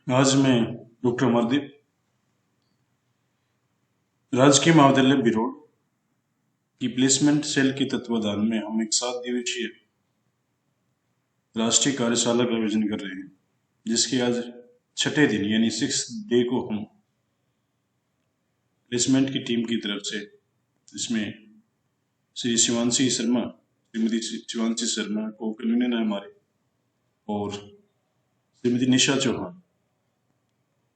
आज मैं डॉक्टर अमरदीप, राजकीय महाविद्यालय बिरोड़ की प्लेसमेंट सेल के तत्वाधान में हम एक 7 दिवसीय राष्ट्रीय कार्यशाला का आयोजन कर रहे हैं, जिसके आज छठे दिन यानी 6th डे को हम प्लेसमेंट की टीम की तरफ से इसमें श्री शिवांशी शर्मा, श्रीमती शिवांशी शर्मा को कन्वीनर है हमारे, और श्रीमती निशा चौहान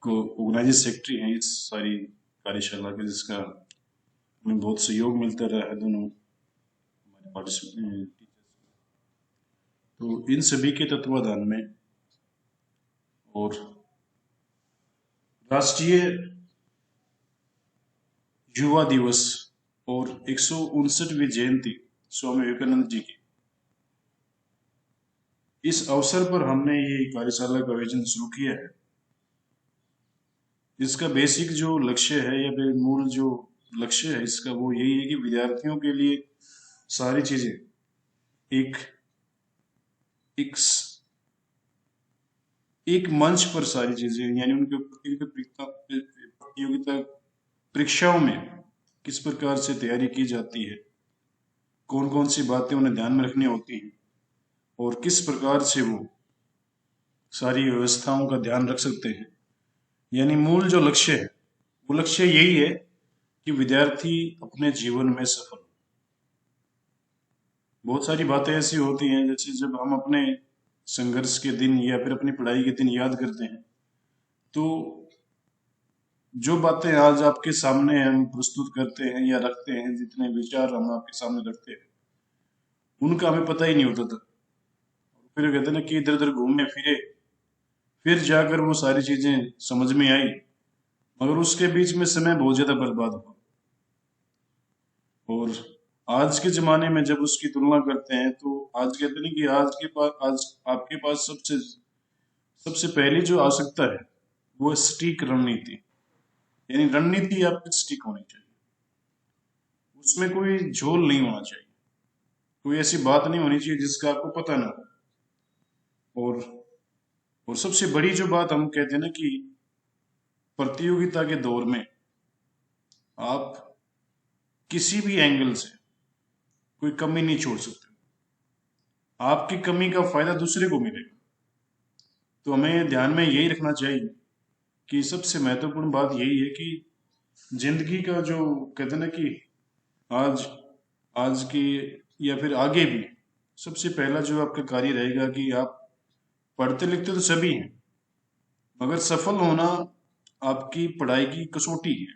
को ऑर्गेनाइजिंग सेक्रेटरी हैं इस सारी कार्यशाला के, जिसका हमें बहुत सहयोग मिलता रहा है दोनों हमारे पार्टिसिपेंट। तो इन सभी के तत्वाधान में और राष्ट्रीय युवा दिवस और 159वीं जयंती स्वामी विवेकानंद जी की, इस अवसर पर हमने ये कार्यशाला का आयोजन शुरू किया है। इसका बेसिक जो लक्ष्य है या फिर मूल जो लक्ष्य है इसका, वो यही है कि विद्यार्थियों के लिए सारी चीजें एक एक एक मंच पर सारी चीजें, यानी उनके प्रतियोगिता परीक्षाओं में किस प्रकार से तैयारी की जाती है, कौन कौन सी बातें उन्हें ध्यान में रखनी होती हैं और किस प्रकार से वो सारी व्यवस्थाओं का ध्यान रख सकते हैं। यानी मूल जो लक्ष्य है वो लक्ष्य यही है कि विद्यार्थी अपने जीवन में सफल हो। बहुत सारी बातें ऐसी होती हैं, जैसे जब हम अपने संघर्ष के दिन या फिर अपनी पढ़ाई के दिन याद करते हैं, तो जो बातें आज आपके सामने हम प्रस्तुत करते हैं या रखते हैं, जितने विचार हम आपके सामने रखते हैं, उनका हमें पता ही नहीं होता था। फिर कहते हैं ना कि इधर उधर घूमने फिरे, फिर जाकर वो सारी चीजें समझ में आई, मगर उसके बीच में समय बहुत ज्यादा बर्बाद हुआ। और आज के जमाने में जब उसकी तुलना करते हैं, तो आज कहते हैं कि आज आपके पास सबसे सबसे पहली जो आवश्यकता है वो सटीक रणनीति, यानी रणनीति आपकी सटीक होनी चाहिए। उसमें कोई झोल नहीं होना चाहिए, कोई ऐसी बात नहीं होनी चाहिए जिसका आपको पता ना हो। और सबसे बड़ी जो बात हम कहते हैं ना कि प्रतियोगिता के दौर में आप किसी भी एंगल से कोई कमी नहीं छोड़ सकते। आपकी कमी का फायदा दूसरे को मिलेगा। तो हमें ध्यान में यही रखना चाहिए कि सबसे महत्वपूर्ण बात यही है कि जिंदगी का जो कहते हैं ना कि आज आज की या फिर आगे भी सबसे पहला जो आपका कार्य रहेगा कि आप पढ़ते लिखते तो सभी हैं, मगर सफल होना आपकी पढ़ाई की कसौटी है।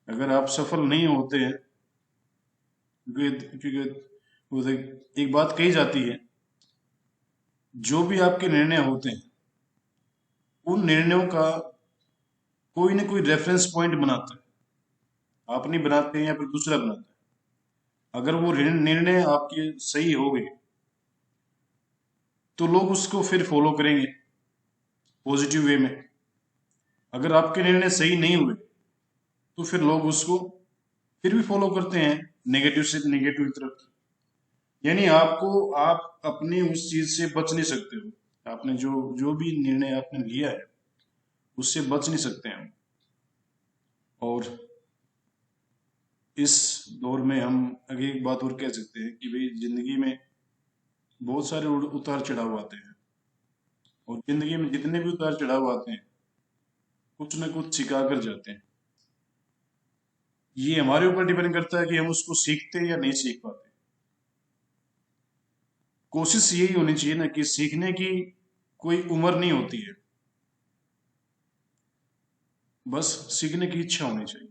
अगर आप सफल नहीं होते हैं, क्योंकि एक बात कही जाती है, जो भी आपके निर्णय होते हैं उन निर्णयों का कोई ना कोई रेफरेंस पॉइंट बनाता है। आप नहीं बनाते हैं या फिर दूसरा बनाता है। अगर वो निर्णय आपके सही हो गए तो लोग उसको फिर फॉलो करेंगे पॉजिटिव वे में। अगर आपके निर्णय सही नहीं हुए तो फिर लोग उसको फिर भी फॉलो करते हैं नेगेटिव से नेगेटिव की तरफ। यानी आप अपने उस चीज से बच नहीं सकते हो। आपने जो जो भी निर्णय आपने लिया है उससे बच नहीं सकते हैं। और इस दौर में हम आगे एक बात और कह सकते हैं कि भाई जिंदगी में बहुत सारे उतार चढ़ाव आते हैं, और जिंदगी में जितने भी उतार चढ़ाव आते हैं कुछ ना कुछ सिखा कर जाते हैं। ये हमारे ऊपर डिपेंड करता है कि हम उसको सीखते हैं या नहीं सीख पाते। कोशिश यही होनी चाहिए ना कि सीखने की कोई उम्र नहीं होती है, बस सीखने की इच्छा होनी चाहिए।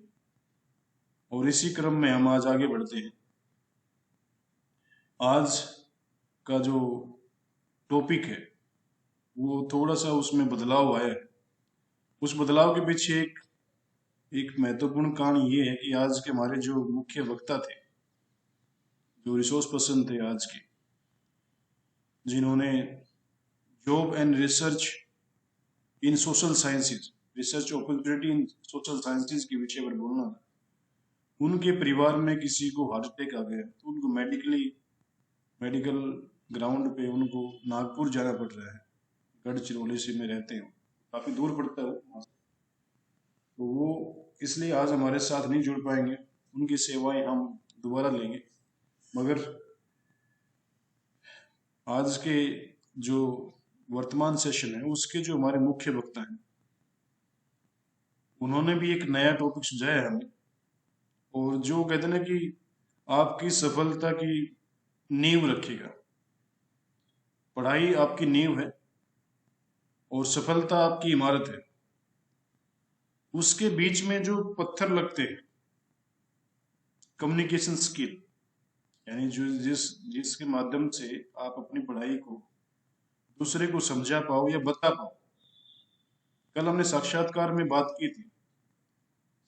और इसी क्रम में हम आज आगे बढ़ते हैं। आज का जो टॉपिक है वो थोड़ा सा उसमें बदलाव आया है। उस बदलाव के पीछे एक एक महत्वपूर्ण कारण ये है कि आज के हमारे जो मुख्य वक्ता थे, जो रिसोर्स पर्सन थे आज के, जिन्होंने job and research in social sciences, research opportunity in social sciences के विषय पर बोलना था, उनके परिवार में किसी को हार्ट अटैक आ गया तो उनको मेडिकल ग्राउंड पे उनको नागपुर जाना पड़ रहा है। गढ़चिरौली से में रहते हैं। काफी दूर पड़ता है वो, तो वो इसलिए आज हमारे साथ नहीं जुड़ पाएंगे। उनकी सेवाएं हम दोबारा लेंगे, मगर आज के जो वर्तमान सेशन है उसके जो हमारे मुख्य वक्ता हैं, उन्होंने भी एक नया टॉपिक सुझाया है हमें, और जो कहते हैं ना कि आपकी सफलता की नींव रखेगा। पढ़ाई आपकी नींव है और सफलता आपकी इमारत है। उसके बीच में जो पत्थर लगते हैं, कम्युनिकेशन स्किल, यानी जो जिसके माध्यम से आप अपनी पढ़ाई को दूसरे को समझा पाओ या बता पाओ। कल हमने साक्षात्कार में बात की थी।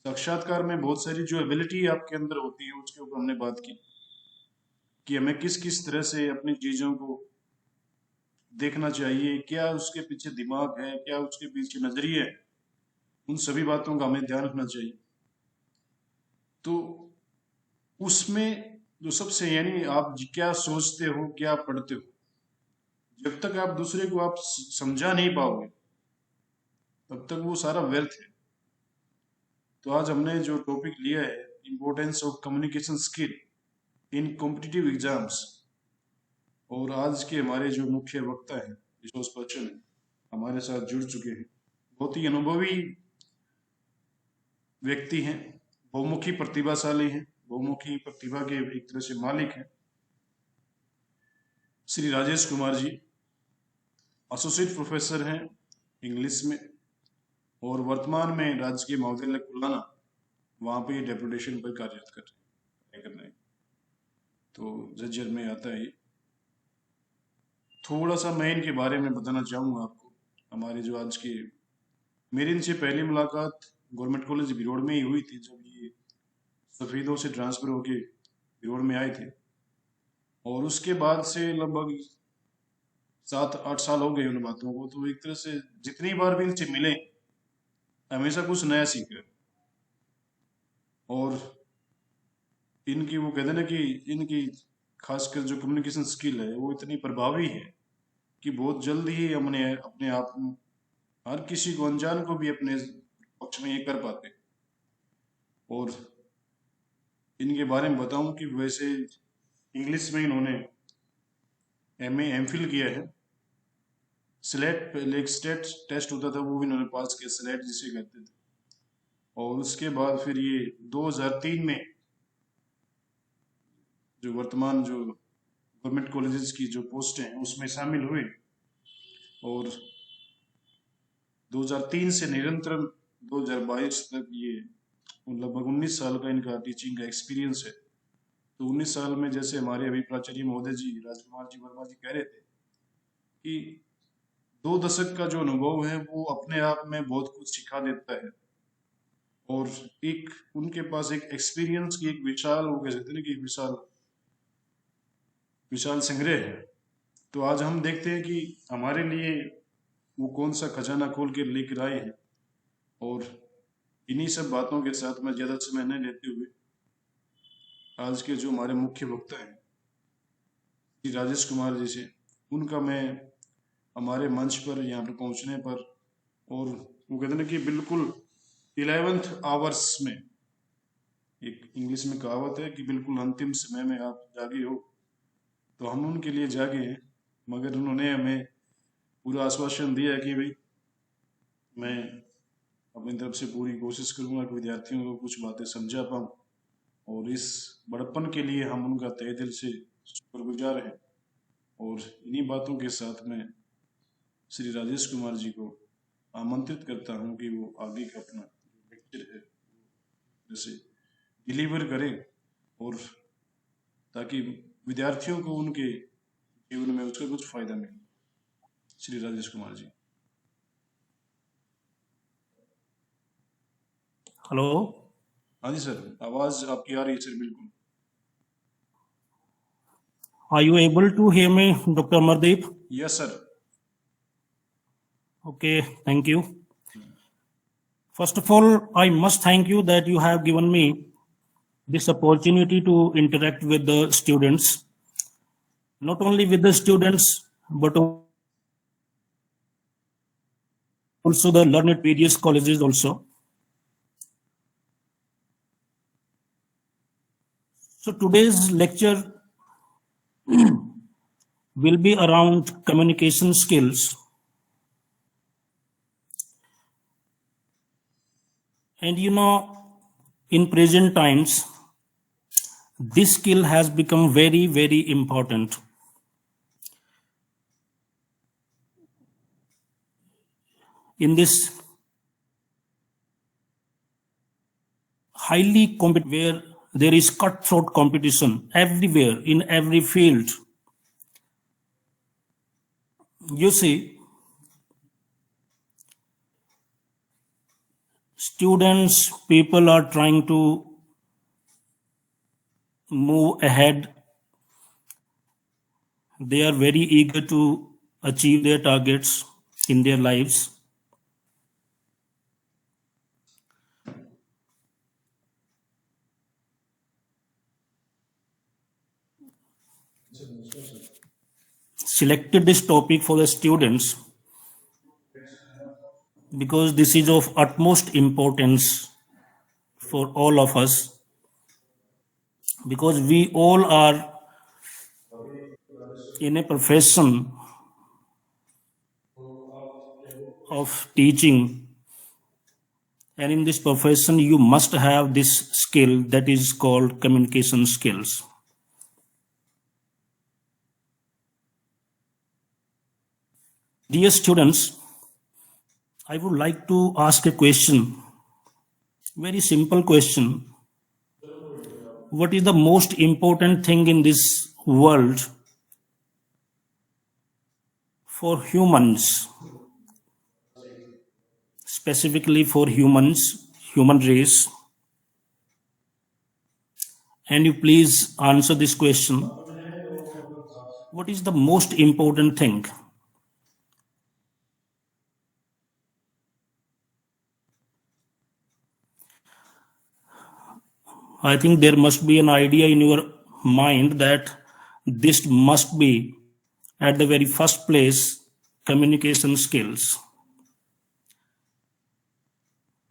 साक्षात्कार में बहुत सारी जो एबिलिटी आपके अंदर होती है उसके ऊपर हमने बात की कि हमें किस किस तरह से अपनी चीजों को देखना चाहिए, क्या उसके पीछे दिमाग है, क्या उसके पीछे नजरिए है, उन सभी बातों का हमें ध्यान रखना चाहिए। तो उसमें जो सबसे, यानी आप क्या सोचते हो, क्या पढ़ते हो, जब तक आप दूसरे को आप समझा नहीं पाओगे तब तक वो सारा व्यर्थ है। तो आज हमने जो टॉपिक लिया है, importance of communication skill in competitive exams, और आज के हमारे जो मुख्य वक्ता हैं, रिसोर्स पर्सन है, हमारे साथ जुड़ चुके हैं, बहुत ही अनुभवी व्यक्ति हैं, बहुमुखी प्रतिभाशाली हैं, बहुमुखी प्रतिभा के एक तरह से मालिक हैं, श्री राजेश कुमार जी। एसोसिएट प्रोफेसर हैं इंग्लिश में, और वर्तमान में राजकीय महाविद्यालय कुलाना, वहां पे डेपुटेशन पर कार्यरत कर रहे हैं। तो जज्जर में आता है ये। थोड़ा सा मैं इनके बारे में बताना चाहूंगा आपको। हमारे जो आज के, मेरी इनसे पहली मुलाकात गवर्नमेंट कॉलेज बिरोड़ में ही हुई थी, जब ये सफेदों से ट्रांसफर होके बिरोड़ में आए थे, और उसके बाद से लगभग 7-8 साल हो गए उन बातों को। तो एक तरह से जितनी बार भी इनसे मिले, हमेशा कुछ नया सीखे। और इनकी वो कहते हैं ना कि इनकी खासकर जो कम्युनिकेशन स्किल है वो इतनी प्रभावी है कि बहुत जल्द ही हमने अपने आप हर किसी को, अनजान को भी अपने पक्ष में ये कर पाते। और इनके बारे में बताऊं कि वैसे इंग्लिश में इन्होंने MA MPhil किया है। स्लेट, पहले एक स्टेट टेस्ट होता था, वो भी इन्होंने पास किया, स्लेट जिसे कहते थे। और उसके बाद फिर ये 2003 में जो वर्तमान जो गवर्नमेंट कॉलेजेस की जो पोस्ट हैं उसमें शामिल हुए, और 2003 से निरंतर 2022 तक ये लगभग 19 साल का इनका टीचिंग का एक्सपीरियंस है। तो 19 साल में, जैसे हमारे अभी प्राचार्य महोदय जी राजकुमार जी वर्मा जी कह रहे थे, कि 2 दशक का जो अनुभव है वो अपने आप में बहुत कुछ सिखा देता है, और एक उनके पास एक एक्सपीरियंस की एक विशाल, वो कह सकते हैं कि विशाल विशाल संग्रह है। तो आज हम देखते हैं कि हमारे लिए वो कौन सा खजाना खोल के लेकर आए हैं। और इन्हीं सब बातों के साथ मैं ज्यादा समय नहीं लेते हुए आज के जो हमारे मुख्य वक्ता हैं श्री राजेश कुमार जी से, उनका मैं हमारे मंच पर यहाँ पे पहुंचने पर, और वो कहते हैं कि बिल्कुल 11th आवर्स में, एक इंग्लिश में कहावत है कि बिल्कुल अंतिम समय में आप जागे हो, तो हम उनके लिए जागे हैं। मगर उन्होंने हमें पूरा आश्वासन दिया कि भाई मैं अपनी तरफ से पूरी कोशिश करूंगा कि विद्यार्थियों को कुछ बातें समझा पाऊं, और इस बड़प्पन के लिए हम उनका तहे दिल से शुक्रगुजार हैं। और इन्हीं बातों के साथ मैं श्री राजेश कुमार जी को आमंत्रित करता हूं कि वो आगे का अपना लेक्चर है जैसे डिलीवर करें, और ताकि विद्यार्थियों को उनके जीवन में उसका कुछ फायदा मिले। श्री राजेश कुमार जी। हेलो। हाँ जी सर, आवाज आपकी आ रही है सर, बिल्कुल। Are you able to hear me, Dr. Amardeep? Yes sir. Okay, thank you. First of all, I must thank you that you have given me this opportunity to interact with the students, not only with the students, but also the learn at various colleges also. So today's lecture will be around communication skills. And in present times, this skill has become very, very important. In this highly competitive, where there is cutthroat competition everywhere, in every field, you see, students, people are trying to move ahead. They are very eager to achieve their targets in their lives. Selected this topic for the students because this is of utmost importance for all of us, because we all are in a profession of teaching, and in this profession you must have this skill that is called communication skills. Dear students, I would like to ask a question, very simple question. What is the most important thing in this world for humans, specifically for humans, human race? And you please answer this question. What is the most important thing? I think there must be an idea in your mind that this must be at the very first place communication skills.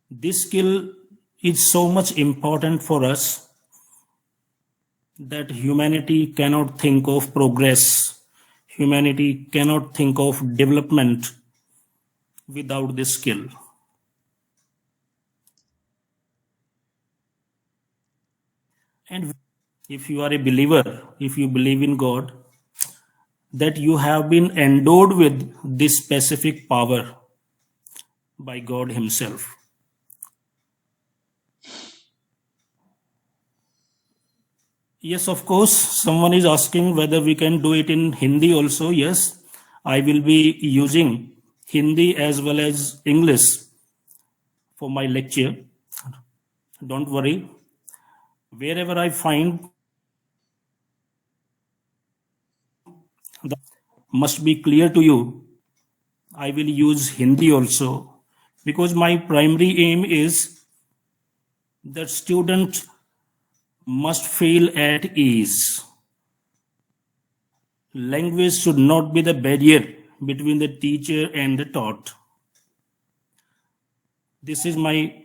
This skill is so much important for us that humanity cannot think of progress, humanity cannot think of development without this skill. And if you are a believer, if you believe in God, that you have been endowed with this specific power by God Himself. Yes, of course, someone is asking whether we can do it in Hindi also. Yes, I will be using Hindi as well as English for my lecture. Don't worry. Wherever I find that must be clear to you, I will use Hindi also, because my primary aim is that student must feel at ease. Language should not be the barrier between the teacher and the taught. This is my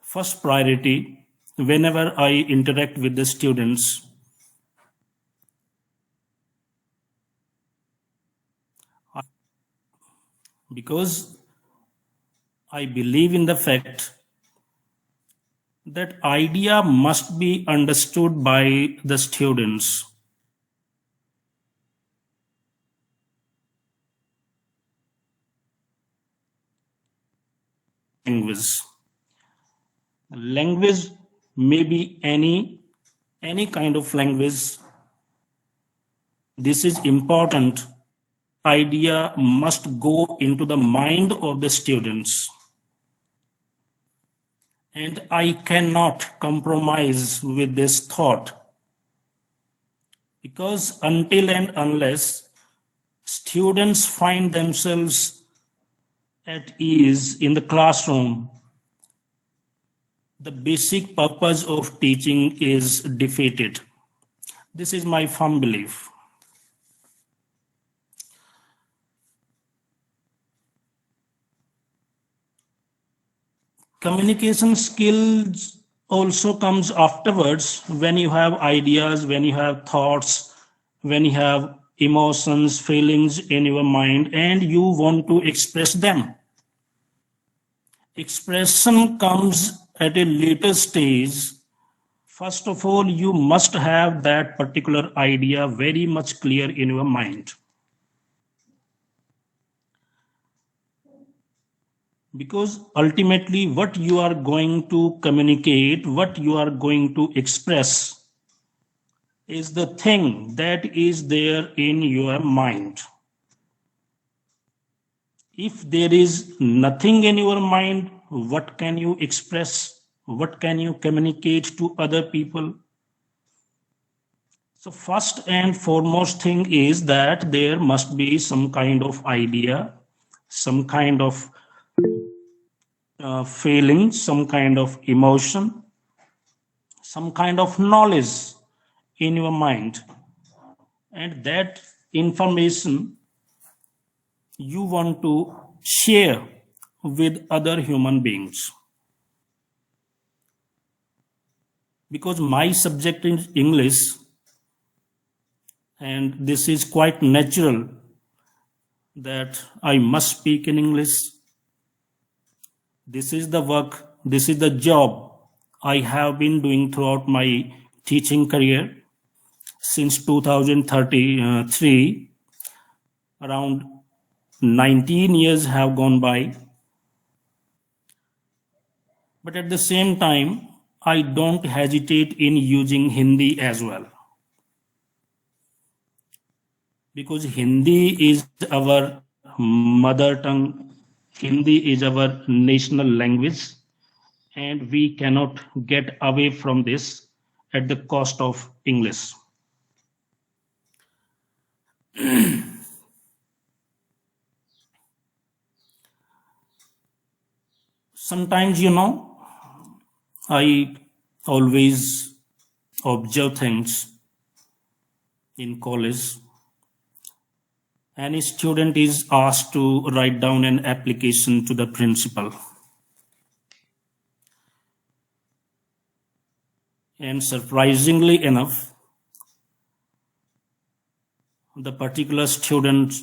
first priority whenever I interact with the students. Because I believe in the fact that idea must be understood by the students. Language may be any kind of language. This is important. Idea must go into the mind of the students. And I cannot compromise with this thought, because until and unless students find themselves at ease in the classroom, the basic purpose of teaching is defeated. This is my firm belief. Communication skills also comes afterwards when you have ideas, when you have thoughts, when you have emotions, feelings in your mind, and you want to express them. Expression comes at a later stage. First of all, you must have that particular idea very much clear in your mind. Because ultimately, what you are going to communicate, what you are going to express, is the thing that is there in your mind. If there is nothing in your mind, what can you express? What can you communicate to other people? So first and foremost thing is that there must be some kind of idea, some kind of feeling, some kind of emotion, some kind of knowledge in your mind. And that information you want to share with other human beings. Because my subject is English, and this is quite natural that I must speak in English. This is the work, this is the job I have been doing throughout my teaching career since 2033. Around 19 years have gone by. But at the same time, I don't hesitate in using Hindi as well. Because Hindi is our mother tongue, Hindi is our national language, and we cannot get away from this at the cost of English. Sometimes, I always observe things in college. Any student is asked to write down an application to the principal. And surprisingly enough, the particular student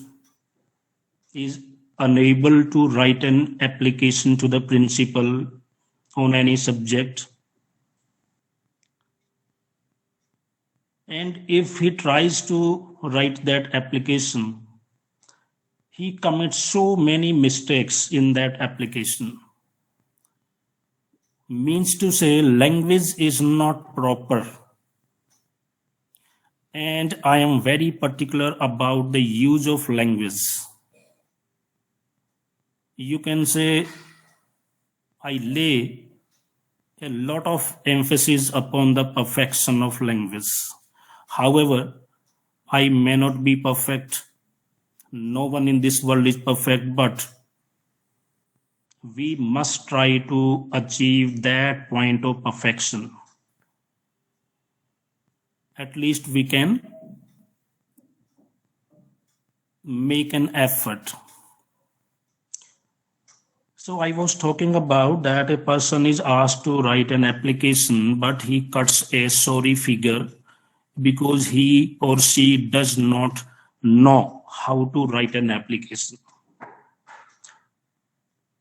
is unable to write an application to the principal on any subject. And if he tries to write that application, he commits so many mistakes in that application. Means to say, language is not proper. And I am very particular about the use of language. You can say I lay a lot of emphasis upon the perfection of language. However, I may not be perfect. No one in this world is perfect, but we must try to achieve that point of perfection. At least we can make an effort. So I was talking about that a person is asked to write an application, but he cuts a sorry figure because he or she does not know how to write an application.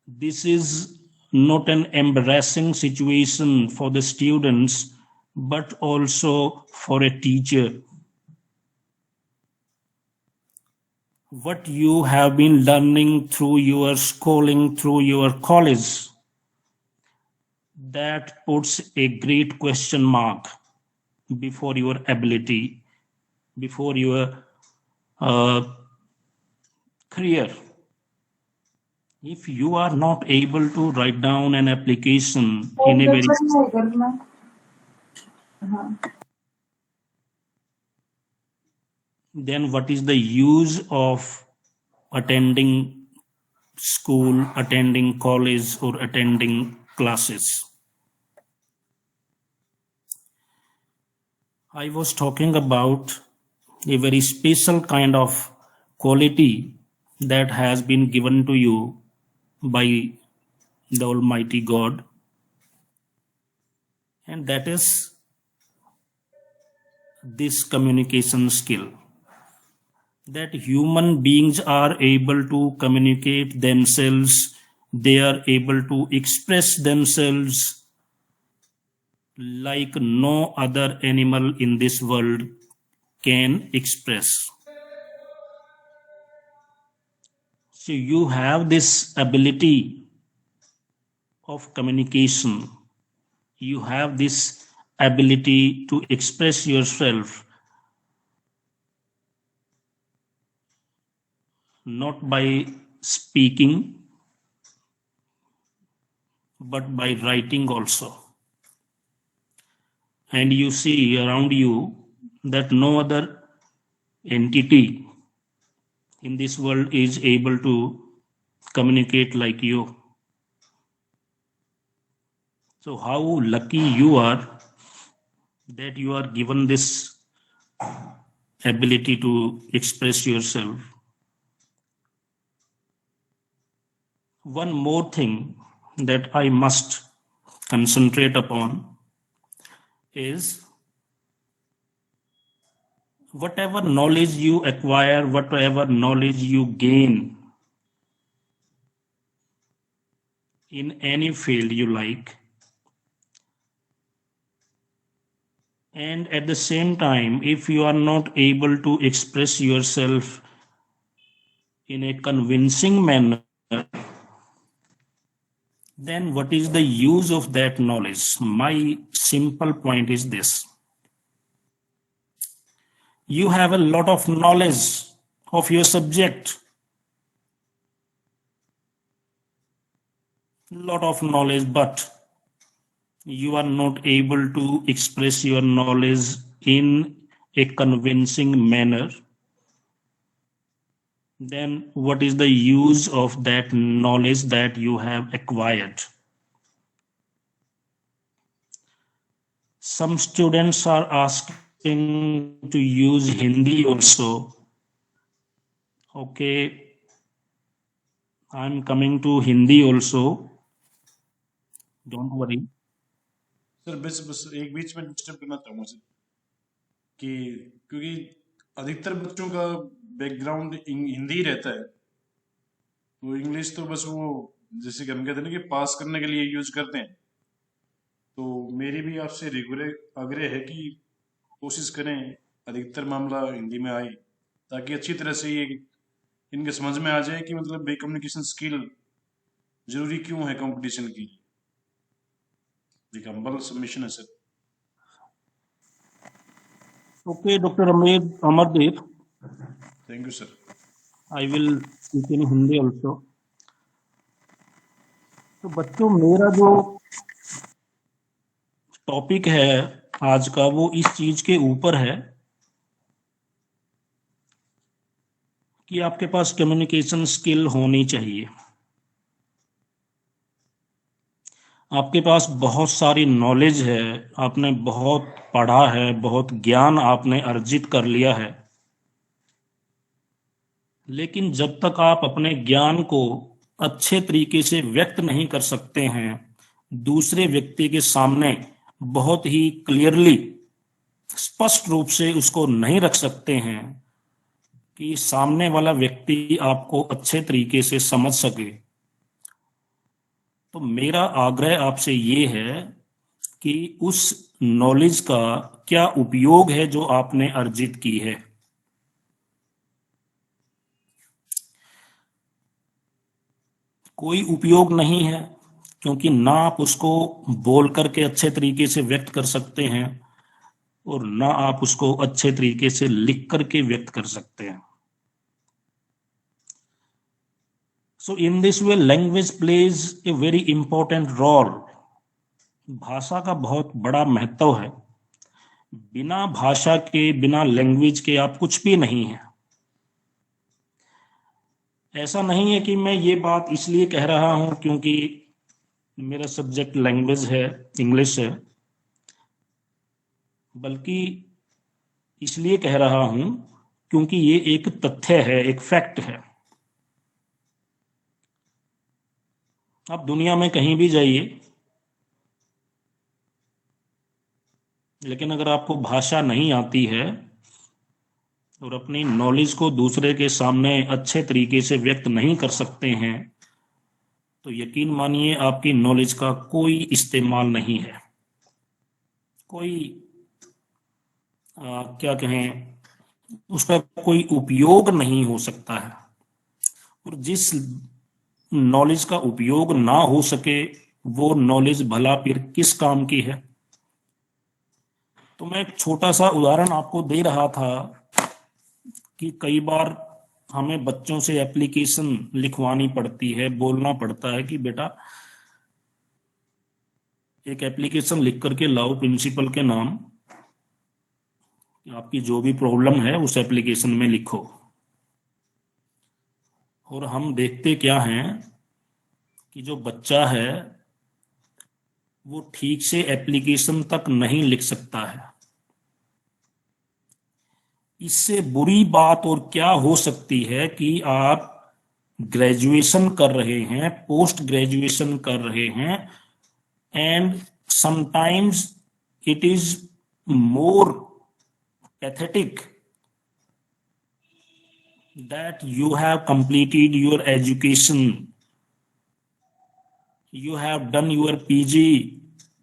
This is not an embarrassing situation for the students, but also for a teacher. What you have been learning through your schooling, through your college, that puts a great question mark before your ability, before your career. If you are not able to write down an application in a very then what is the use of attending school, attending college, or attending classes? I was talking about a very special kind of quality that has been given to you by the Almighty God. and that is this communication skill, that human beings are able to communicate themselves, they are able to express themselves like no other animal in this world can express. So you have this ability of communication, you have this ability to express yourself, not by speaking but by writing also. And you see around you that no other entity in this world is able to communicate like you. So how lucky you are that you are given this ability to express yourself. One more thing that I must concentrate upon is whatever knowledge you acquire, whatever knowledge you gain in any field you like, and at the same time, if you are not able to express yourself in a convincing manner, then what is the use of that knowledge? My simple point is this: you have a lot of knowledge of your subject, lot of knowledge, but you are not able to express your knowledge in a convincing manner, then what is the use of that knowledge that you have acquired? Some students are asking to use Hindi also. Okay, I'm coming to Hindi also. Don't worry. Sir बस बस एक बीच में disturb करना था मुझे कि क्योंकि अधिकतर बच्चों का बैकग्राउंड हिंदी ही रहता है, तो इंग्लिश तो बस वो जैसे कि हम कहते हैं ना कि पास करने के लिए यूज करते हैं। तो मेरी भी आपसे रेगुलर आग्रह है कि कोशिश करें अधिकतर मामला हिंदी में आए, ताकि अच्छी तरह से ये इनके समझ में आ जाए कि मतलब बे कम्युनिकेशन स्किल जरूरी क्यों है कंपटीशन की। एक हम्बल सबमिशन है sir. Okay, Dr. Amardeep, thank you sir. I will speak in Hindi also. तो बच्चों, मेरा जो टॉपिक है आज का वो इस चीज के ऊपर है कि आपके पास कम्युनिकेशन स्किल होनी चाहिए। आपके पास बहुत सारी नॉलेज है, आपने बहुत पढ़ा है, बहुत ज्ञान आपने अर्जित कर लिया है, लेकिन जब तक आप अपने ज्ञान को अच्छे तरीके से व्यक्त नहीं कर सकते हैं, दूसरे व्यक्ति के सामने बहुत ही क्लियरली, स्पष्ट रूप से उसको नहीं रख सकते हैं कि सामने वाला व्यक्ति आपको अच्छे तरीके से समझ सके, तो मेरा आग्रह आपसे ये है कि उस नॉलेज का क्या उपयोग है जो आपने अर्जित की है। कोई उपयोग नहीं है, क्योंकि ना आप उसको बोल करके अच्छे तरीके से व्यक्त कर सकते हैं और ना आप उसको अच्छे तरीके से लिख करके व्यक्त कर सकते हैं। So in this way, language plays a very important role. भाषा का बहुत बड़ा महत्व है। बिना भाषा के, बिना लैंग्वेज के आप कुछ भी नहीं है। ऐसा नहीं है कि मैं ये बात इसलिए कह रहा हूं क्योंकि मेरा सब्जेक्ट लैंग्वेज है, इंग्लिश है, बल्कि इसलिए कह रहा हूं क्योंकि ये एक तथ्य है, एक फैक्ट है। आप दुनिया में कहीं भी जाइए, लेकिन अगर आपको भाषा नहीं आती है और अपनी नॉलेज को दूसरे के सामने अच्छे तरीके से व्यक्त नहीं कर सकते हैं, तो यकीन मानिए आपकी नॉलेज का कोई इस्तेमाल नहीं है, कोई क्या कहें, उसका कोई उपयोग नहीं हो सकता है। और जिस नॉलेज का उपयोग ना हो सके, वो नॉलेज भला फिर किस काम की है। तो मैं एक छोटा सा उदाहरण आपको दे रहा था कि कई बार हमें बच्चों से एप्लीकेशन लिखवानी पड़ती है, बोलना पड़ता है कि बेटा एक एप्लीकेशन लिख करके लाओ प्रिंसिपल के नाम, आपकी जो भी प्रॉब्लम है उस एप्लीकेशन में लिखो। और हम देखते क्या हैं कि जो बच्चा है वो ठीक से एप्लीकेशन तक नहीं लिख सकता है। इससे बुरी बात और क्या हो सकती है कि आप ग्रेजुएशन कर रहे हैं, पोस्ट ग्रेजुएशन कर रहे हैं, and sometimes it is more pathetic that you have completed your education, you have done your PG,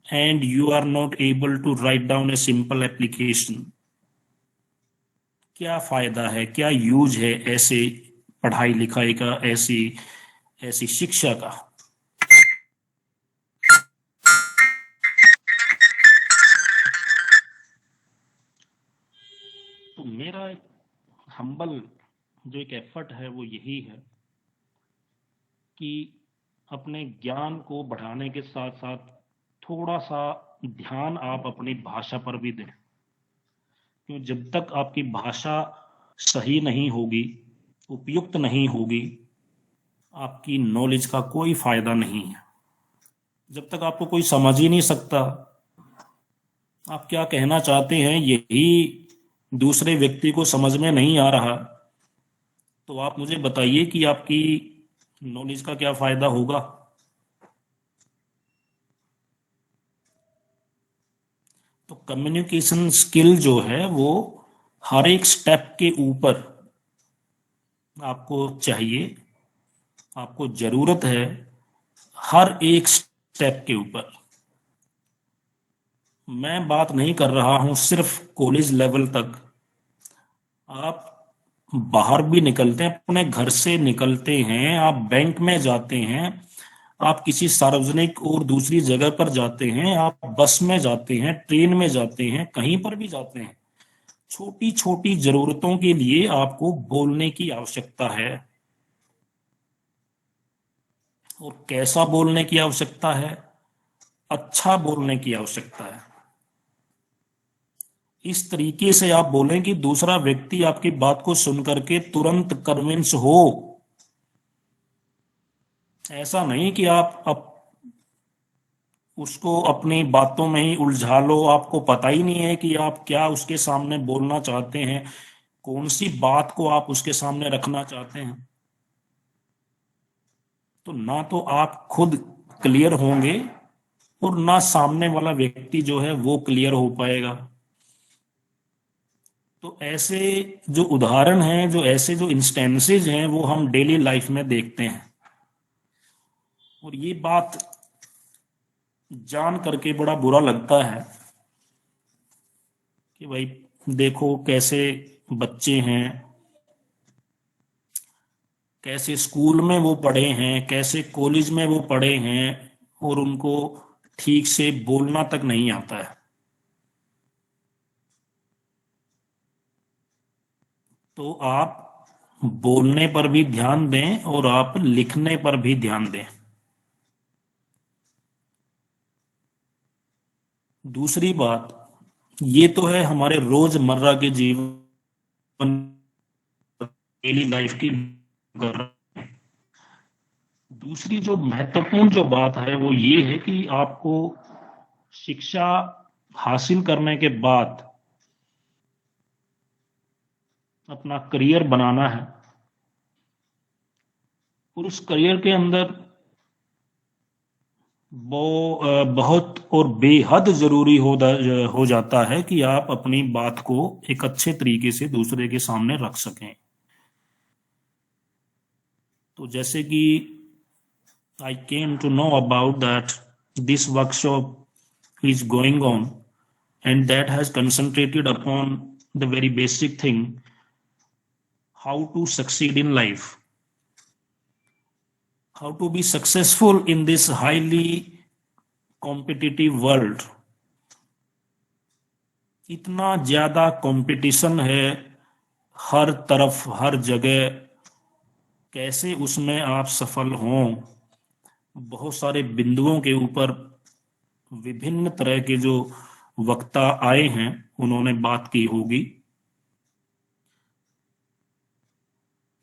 and you are not able to write down a simple application. क्या फायदा है, क्या यूज है ऐसे पढ़ाई लिखाई का, ऐसी ऐसी शिक्षा का। तो मेरा हम्बल जो एक एफर्ट है वो यही है कि अपने ज्ञान को बढ़ाने के साथ साथ थोड़ा सा ध्यान आप अपनी भाषा पर भी दें। क्यों, जब तक आपकी भाषा सही नहीं होगी, उपयुक्त नहीं होगी, आपकी नॉलेज का कोई फायदा नहीं है। जब तक आपको कोई समझ ही नहीं सकता आप क्या कहना चाहते हैं, यही दूसरे व्यक्ति को समझ में नहीं आ रहा, तो आप मुझे बताइए कि आपकी नॉलेज का क्या फायदा होगा। तो कम्युनिकेशन स्किल जो है वो हर एक स्टेप के ऊपर आपको चाहिए, आपको जरूरत है, हर एक स्टेप के ऊपर। मैं बात नहीं कर रहा हूं सिर्फ कॉलेज लेवल तक, आप बाहर भी निकलते हैं, अपने घर से निकलते हैं, आप बैंक में जाते हैं, आप किसी सार्वजनिक और दूसरी जगह पर जाते हैं, आप बस में जाते हैं, ट्रेन में जाते हैं, कहीं पर भी जाते हैं, छोटी छोटी जरूरतों के लिए आपको बोलने की आवश्यकता है। और कैसा बोलने की आवश्यकता है? अच्छा बोलने की आवश्यकता है। इस तरीके से आप बोलें कि दूसरा व्यक्ति आपकी बात को सुन करके तुरंत कन्विंस हो। ऐसा नहीं कि आप उसको अपनी बातों में ही उलझा लो, आपको पता ही नहीं है कि आप क्या उसके सामने बोलना चाहते हैं, कौन सी बात को आप उसके सामने रखना चाहते हैं। तो ना तो आप खुद क्लियर होंगे और ना सामने वाला व्यक्ति जो है वो क्लियर हो पाएगा। तो ऐसे जो उदाहरण हैं, जो ऐसे जो इंस्टेंसेज हैं, वो हम डेली लाइफ में देखते हैं। और ये बात जान करके बड़ा बुरा लगता है कि भाई देखो कैसे बच्चे हैं, कैसे स्कूल में वो पढ़े हैं, कैसे कॉलेज में वो पढ़े हैं, और उनको ठीक से बोलना तक नहीं आता है। तो आप बोलने पर भी ध्यान दें और आप लिखने पर भी ध्यान दें। दूसरी बात, ये तो है हमारे रोजमर्रा के जीवन, डेली लाइफ की कर रहे हैं। दूसरी जो महत्वपूर्ण जो बात है वो ये है कि आपको शिक्षा हासिल करने के बाद अपना करियर बनाना है, और उस करियर के अंदर वो बहुत और बेहद जरूरी हो जाता है कि आप अपनी बात को एक अच्छे तरीके से दूसरे के सामने रख सकें। तो जैसे कि I came to know about that this workshop is going on, and that has concentrated upon the very basic thing, how to succeed in life, how to be successful in this highly competitive world. इतना ज्यादा competition है हर तरफ हर जगह, कैसे उसमें आप सफल हों, बहुत सारे बिंदुओं के ऊपर विभिन्न तरह के जो वक्ता आए हैं उन्होंने बात की होगी।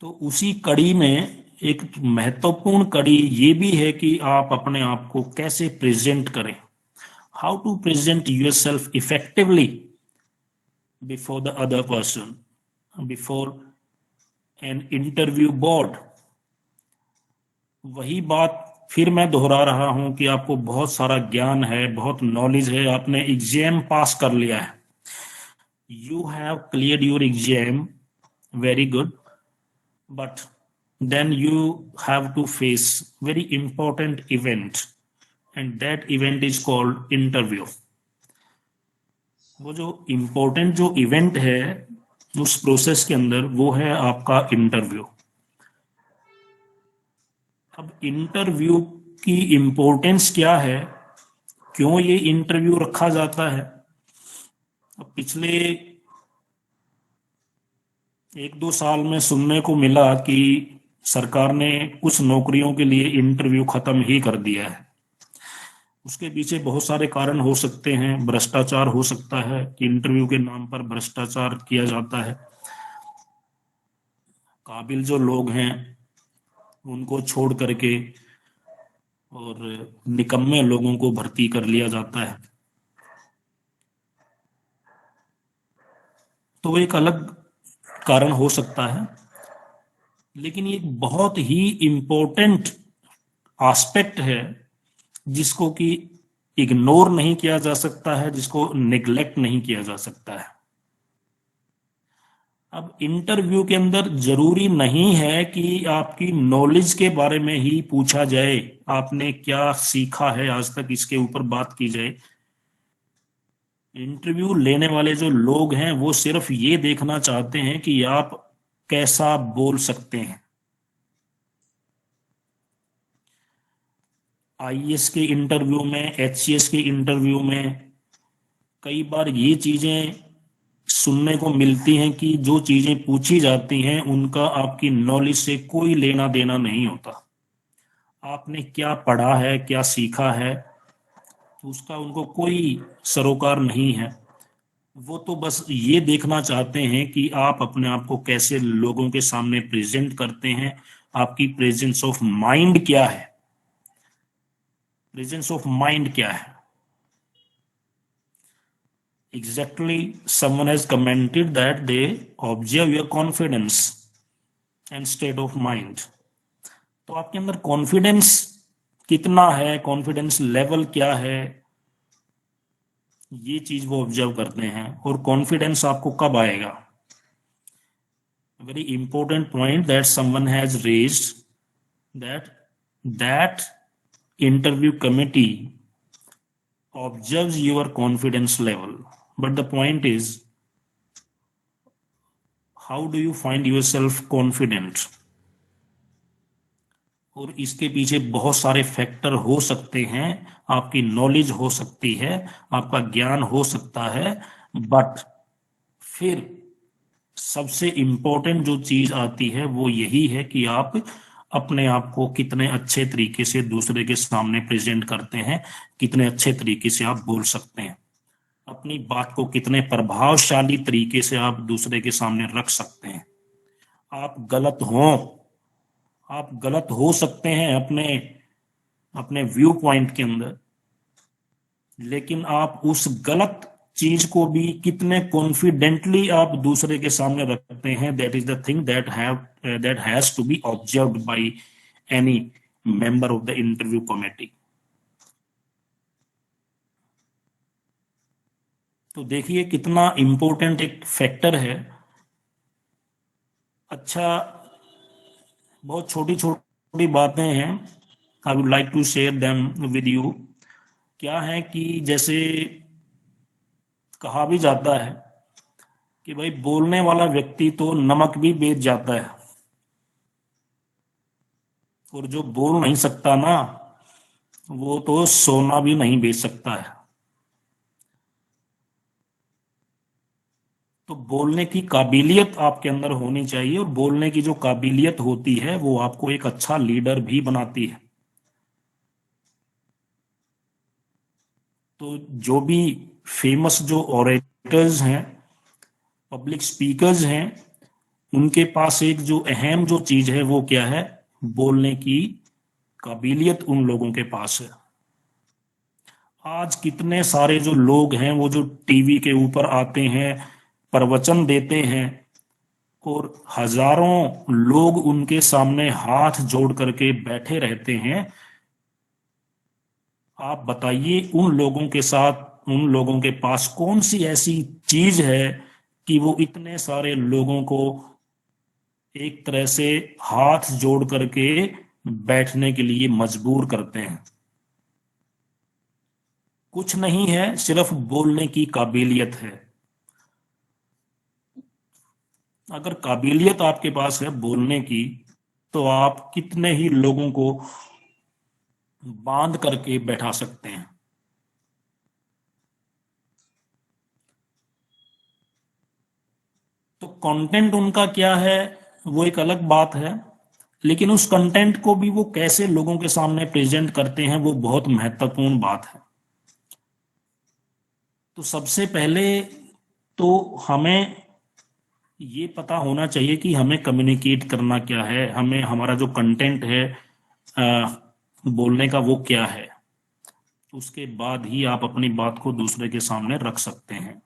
तो उसी कड़ी में एक महत्वपूर्ण कड़ी ये भी है कि आप अपने आप को कैसे प्रेजेंट करें, how to present yourself effectively before the other person, before an interview board. वही बात फिर मैं दोहरा रहा हूं कि आपको बहुत सारा ज्ञान है, बहुत नॉलेज है, आपने एग्जाम पास कर लिया है, you have cleared your exam, very good, but then you have to face very important event, and that event is called interview। वो जो important जो event है उस प्रोसेस के अंदर, वो है आपका इंटरव्यू। अब इंटरव्यू की इंपॉर्टेंस क्या है, क्यों ये इंटरव्यू रखा जाता है? अब पिछले 1-2 साल में सुनने को मिला कि सरकार ने कुछ नौकरियों के लिए इंटरव्यू खत्म ही कर दिया है। उसके पीछे बहुत सारे कारण हो सकते हैं, भ्रष्टाचार हो सकता है कि इंटरव्यू के नाम पर भ्रष्टाचार किया जाता है, काबिल जो लोग हैं उनको छोड़ करके और निकम्मे लोगों को भर्ती कर लिया जाता है। तो एक अलग कारण हो सकता है, लेकिन ये बहुत ही इंपॉर्टेंट एस्पेक्ट है जिसको कि इग्नोर नहीं किया जा सकता है, जिसको निग्लेक्ट नहीं किया जा सकता है। अब इंटरव्यू के अंदर जरूरी नहीं है कि आपकी नॉलेज के बारे में ही पूछा जाए, आपने क्या सीखा है आज तक इसके ऊपर बात की जाए। इंटरव्यू लेने वाले जो लोग हैं वो सिर्फ ये देखना चाहते हैं कि आप कैसा बोल सकते हैं। आईएएस के इंटरव्यू में, एचसीएस के इंटरव्यू में कई बार ये चीजें सुनने को मिलती हैं कि जो चीजें पूछी जाती हैं उनका आपकी नॉलेज से कोई लेना देना नहीं होता। आपने क्या पढ़ा है, क्या सीखा है, उसका उनको कोई सरोकार नहीं है। वो तो बस ये देखना चाहते हैं कि आप अपने आप को कैसे लोगों के सामने प्रेजेंट करते हैं, आपकी प्रेजेंस ऑफ माइंड क्या है, प्रेजेंस ऑफ माइंड क्या है। Exactly, someone has commented that they observe your confidence and state of mind। तो आपके अंदर कॉन्फिडेंस कितना है, कॉन्फिडेंस लेवल क्या है, ये चीज वो ऑब्जर्व करते हैं। और कॉन्फिडेंस आपको कब आएगा? Very important point that someone has raised, that interview committee observes your confidence level, but the point is, how do you find yourself confident? और इसके पीछे बहुत सारे फैक्टर हो सकते हैं, आपकी नॉलेज हो सकती है, आपका ज्ञान हो सकता है, बट फिर सबसे इंपॉर्टेंट जो चीज आती है वो यही है कि आप अपने आप को कितने अच्छे तरीके से दूसरे के सामने प्रेजेंट करते हैं, कितने अच्छे तरीके से आप बोल सकते हैं, अपनी बात को कितने प्रभावशाली तरीके से आप दूसरे के सामने रख सकते हैं। आप गलत हो सकते हैं अपने अपने व्यू पॉइंट के अंदर, लेकिन आप उस गलत चीज को भी कितने कॉन्फिडेंटली आप दूसरे के सामने रखते हैं, that is the thing that has to be observed by any member of the interview committee. तो देखिए कितना इम्पोर्टेंट एक फैक्टर है। अच्छा, बहुत छोटी छोटी बातें हैं, I would like to share them with you. क्या है कि जैसे कहा भी जाता है कि भाई बोलने वाला व्यक्ति तो नमक भी बेच जाता है, और जो बोल नहीं सकता ना, वो तो सोना भी नहीं बेच सकता है। तो बोलने की काबिलियत आपके अंदर होनी चाहिए, और बोलने की जो काबिलियत होती है वो आपको एक अच्छा लीडर भी बनाती है। तो जो भी फेमस जो ओरेटर्स हैं, पब्लिक स्पीकर्स हैं, उनके पास एक जो अहम जो चीज है वो क्या है? बोलने की काबिलियत उन लोगों के पास है। आज कितने सारे जो लोग हैं वो जो टीवी के ऊपर आते हैं, प्रवचन देते हैं, और हजारों लोग उनके सामने हाथ जोड़ करके बैठे रहते हैं। आप बताइए उन लोगों के साथ, उन लोगों के पास कौन सी ऐसी चीज है कि वो इतने सारे लोगों को एक तरह से हाथ जोड़ करके बैठने के लिए मजबूर करते हैं? कुछ नहीं है, सिर्फ बोलने की काबिलियत है। अगर काबिलियत आपके पास है बोलने की, तो आप कितने ही लोगों को बांध करके बैठा सकते हैं। तो कंटेंट उनका क्या है, वो एक अलग बात है, लेकिन उस कंटेंट को भी वो कैसे लोगों के सामने प्रेजेंट करते हैं वो बहुत महत्वपूर्ण बात है। तो सबसे पहले तो हमें ये पता होना चाहिए कि हमें कम्युनिकेट करना क्या है, हमें हमारा जो कंटेंट है बोलने का वो क्या है। उसके बाद ही आप अपनी बात को दूसरे के सामने रख सकते हैं।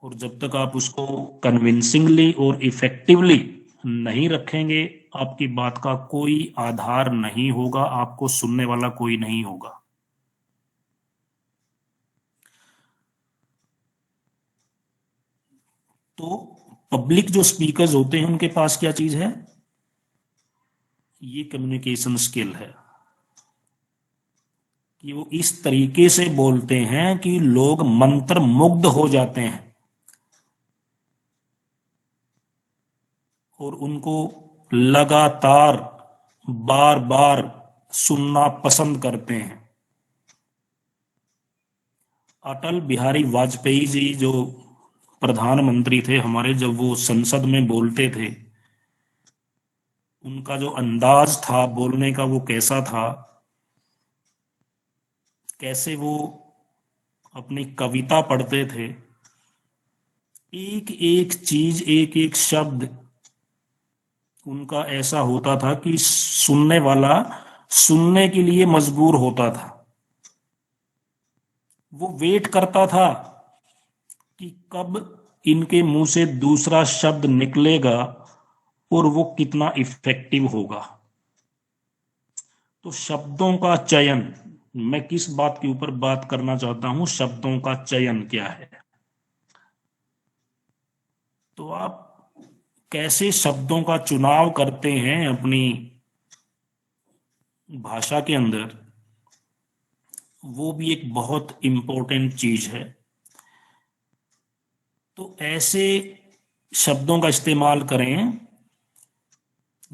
और जब तक आप उसको कन्विंसिंगली और इफेक्टिवली नहीं रखेंगे, आपकी बात का कोई आधार नहीं होगा, आपको सुनने वाला कोई नहीं होगा। तो पब्लिक जो स्पीकर्स होते हैं उनके पास क्या चीज है? ये कम्युनिकेशन स्किल है कि वो इस तरीके से बोलते हैं कि लोग मंत्र मुग्ध हो जाते हैं और उनको लगातार बार बार सुनना पसंद करते हैं। अटल बिहारी वाजपेयी जी जो प्रधानमंत्री थे हमारे, जब वो संसद में बोलते थे, उनका जो अंदाज था बोलने का वो कैसा था, कैसे वो अपनी कविता पढ़ते थे, एक एक चीज, एक एक शब्द उनका ऐसा होता था कि सुनने वाला सुनने के लिए मजबूर होता था। वो वेट करता था कि कब इनके मुंह से दूसरा शब्द निकलेगा और वो कितना इफेक्टिव होगा। तो शब्दों का चयन, मैं किस बात के ऊपर बात करना चाहता हूं, शब्दों का चयन क्या है। तो आप कैसे शब्दों का चुनाव करते हैं अपनी भाषा के अंदर, वो भी एक बहुत इंपॉर्टेंट चीज है। तो ऐसे शब्दों का इस्तेमाल करें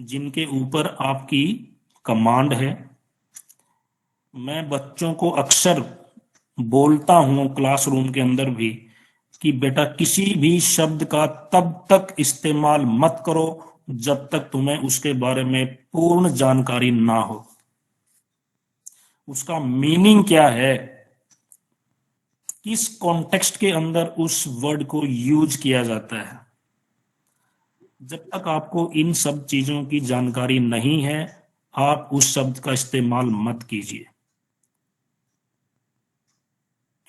जिनके ऊपर आपकी कमांड है। मैं बच्चों को अक्सर बोलता हूं क्लासरूम के अंदर भी कि बेटा किसी भी शब्द का तब तक इस्तेमाल मत करो जब तक तुम्हें उसके बारे में पूर्ण जानकारी ना हो। उसका मीनिंग क्या है, किस कॉन्टेक्स्ट के अंदर उस वर्ड को यूज किया जाता है, जब तक आपको इन सब चीजों की जानकारी नहीं है, आप उस शब्द का इस्तेमाल मत कीजिए।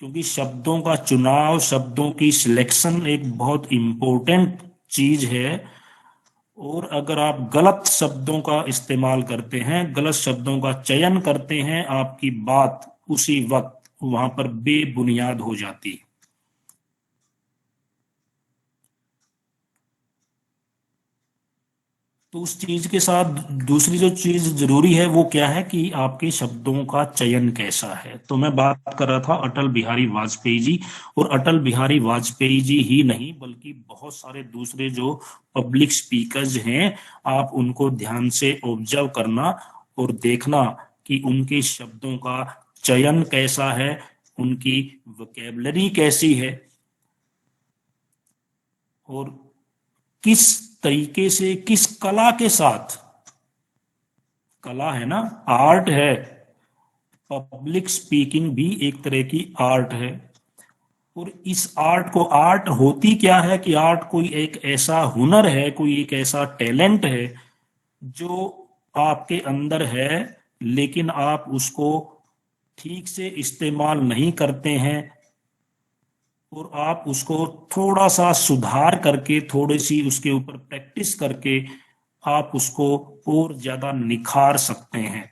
क्योंकि शब्दों का चुनाव, शब्दों की सिलेक्शन एक बहुत इंपॉर्टेंट चीज है। और अगर आप गलत शब्दों का इस्तेमाल करते हैं, गलत शब्दों का चयन करते हैं, आपकी बात उसी वक्त वहां पर बेबुनियाद हो जाती है। तो उस चीज के साथ दूसरी जो चीज जरूरी है वो क्या है कि आपके शब्दों का चयन कैसा है। तो मैं बात कर रहा था अटल बिहारी वाजपेयी जी, और अटल बिहारी वाजपेयी जी ही नहीं बल्कि बहुत सारे दूसरे जो पब्लिक स्पीकर्स हैं, आप उनको ध्यान से ऑब्जर्व करना और देखना कि उनके शब्दों का चयन कैसा है, उनकी वोकेबलरी कैसी है, और किस तरीके से, किस कला के साथ, कला है ना, आर्ट है, पब्लिक स्पीकिंग भी एक तरह की आर्ट है। और इस आर्ट को, आर्ट होती क्या है कि आर्ट कोई एक ऐसा हुनर है, कोई एक ऐसा टैलेंट है जो आपके अंदर है, लेकिन आप उसको ठीक से इस्तेमाल नहीं करते हैं, और आप उसको थोड़ा सा सुधार करके, थोड़ी सी उसके ऊपर प्रैक्टिस करके आप उसको और ज्यादा निखार सकते हैं।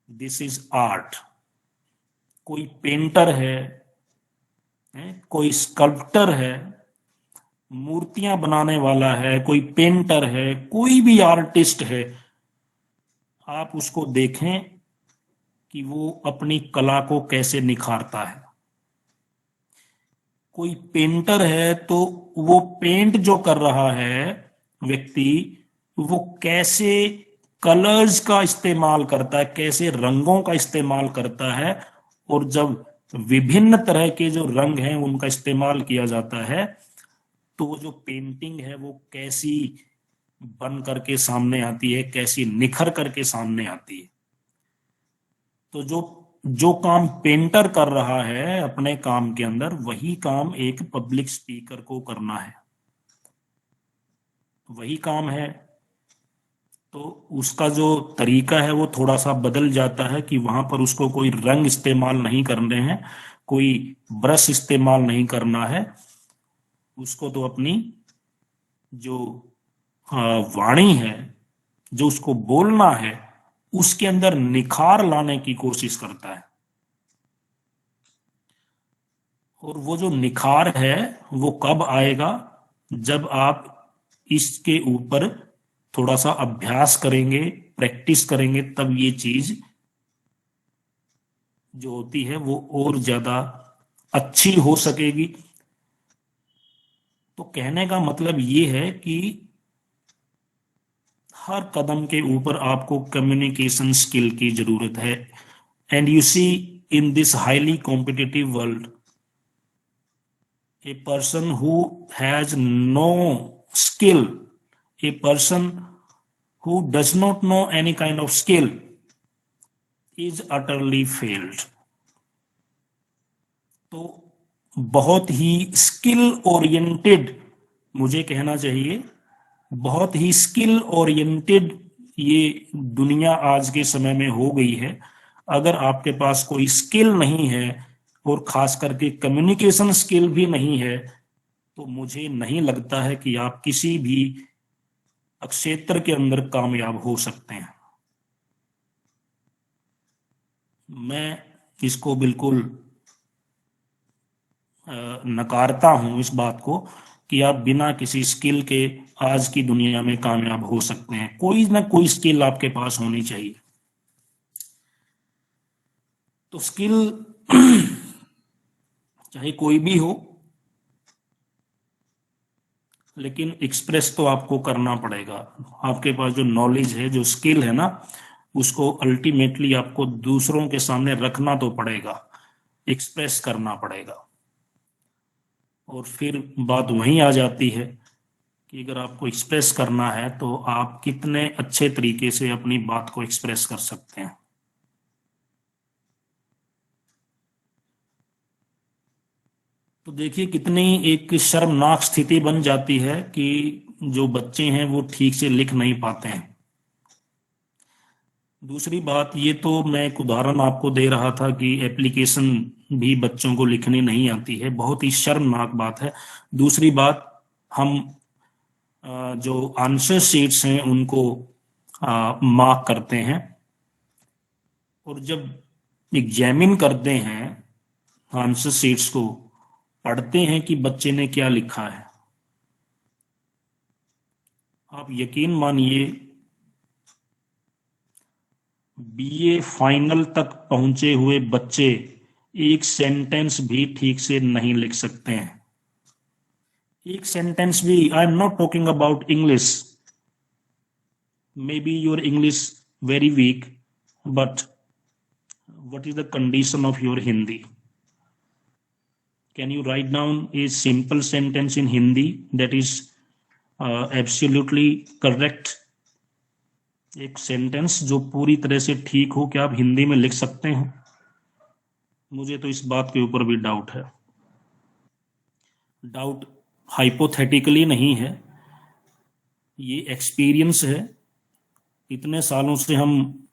This is art. कोई पेंटर है, कोई स्कल्प्टर है, मूर्तियां बनाने वाला है, कोई पेंटर है, कोई भी आर्टिस्ट है, आप उसको देखें कि वो अपनी कला को कैसे निखारता है। कोई पेंटर है तो वो पेंट जो कर रहा है व्यक्ति, वो कैसे कलर्स का इस्तेमाल करता है, कैसे रंगों का इस्तेमाल करता है, और जब विभिन्न तरह के जो रंग हैं उनका इस्तेमाल किया जाता है तो वो जो पेंटिंग है वो कैसी बन करके सामने आती है, कैसी निखर करके सामने आती है। तो जो जो काम पेंटर कर रहा है अपने काम के अंदर, वही काम एक पब्लिक स्पीकर को करना है, वही काम है। तो उसका जो तरीका है वो थोड़ा सा बदल जाता है कि वहां पर उसको कोई रंग इस्तेमाल नहीं करने हैं, कोई ब्रश इस्तेमाल नहीं करना है, उसको तो अपनी जो वाणी है, जो उसको बोलना है, उसके अंदर निखार लाने की कोशिश करता है। और वो जो निखार है वो कब आएगा, जब आप इसके ऊपर थोड़ा सा अभ्यास करेंगे, प्रैक्टिस करेंगे, तब ये चीज जो होती है वो और ज्यादा अच्छी हो सकेगी। तो कहने का मतलब ये है कि हर कदम के ऊपर आपको कम्युनिकेशन स्किल की जरूरत है। And you see, in this highly competitive world, a person who has no skill, a person who does not know any kind of skill is utterly failed। तो बहुत ही स्किल ओरिएंटेड, मुझे कहना चाहिए बहुत ही skill oriented ये दुनिया आज के समय में हो गई है। अगर आपके पास कोई स्किल नहीं है और खास करके कम्युनिकेशन स्किल भी नहीं है, तो मुझे नहीं लगता है कि आप किसी भी क्षेत्र के अंदर कामयाब हो सकते हैं। मैं इसको बिल्कुल नकारता हूं इस बात को कि आप बिना किसी स्किल के आज की दुनिया में कामयाब हो सकते हैं। कोई ना कोई स्किल आपके पास होनी चाहिए। तो स्किल चाहे कोई भी हो, लेकिन एक्सप्रेस तो आपको करना पड़ेगा। आपके पास जो नॉलेज है, जो स्किल है ना, उसको अल्टीमेटली आपको दूसरों के सामने रखना तो पड़ेगा, एक्सप्रेस करना पड़ेगा। और फिर बात वहीं आ जाती है कि अगर आपको एक्सप्रेस करना है तो आप कितने अच्छे तरीके से अपनी बात को एक्सप्रेस कर सकते हैं। तो देखिए कितनी एक शर्मनाक स्थिति बन जाती है कि जो बच्चे हैं वो ठीक से लिख नहीं पाते हैं। दूसरी बात, ये तो मैं एक उदाहरण आपको दे रहा था कि एप्लीकेशन भी बच्चों को लिखनी नहीं आती है, बहुत ही शर्मनाक बात है। दूसरी बात, हम जो आंसर शीट्स हैं उनको मार्क करते हैं, और जब एग्जामिन करते हैं आंसर शीट्स को पढ़ते हैं कि बच्चे ने क्या लिखा है। आप यकीन मानिए, बीए फाइनल तक पहुंचे हुए बच्चे एक सेंटेंस भी ठीक से नहीं लिख सकते हैं। एक सेंटेंस भी। I am not talking about English, may be your English very weak, but what is the condition of your Hindi? Can you write down a simple sentence in Hindi that is absolutely correct? एक sentence जो पूरी तरह से ठीक हो, क्या आप हिंदी में लिख सकते हैं? मुझे तो इस बात के ऊपर भी डाउट है। डाउट हाइपोथेटिकली नहीं है, ये एक्सपीरियंस है। इतने सालों से हम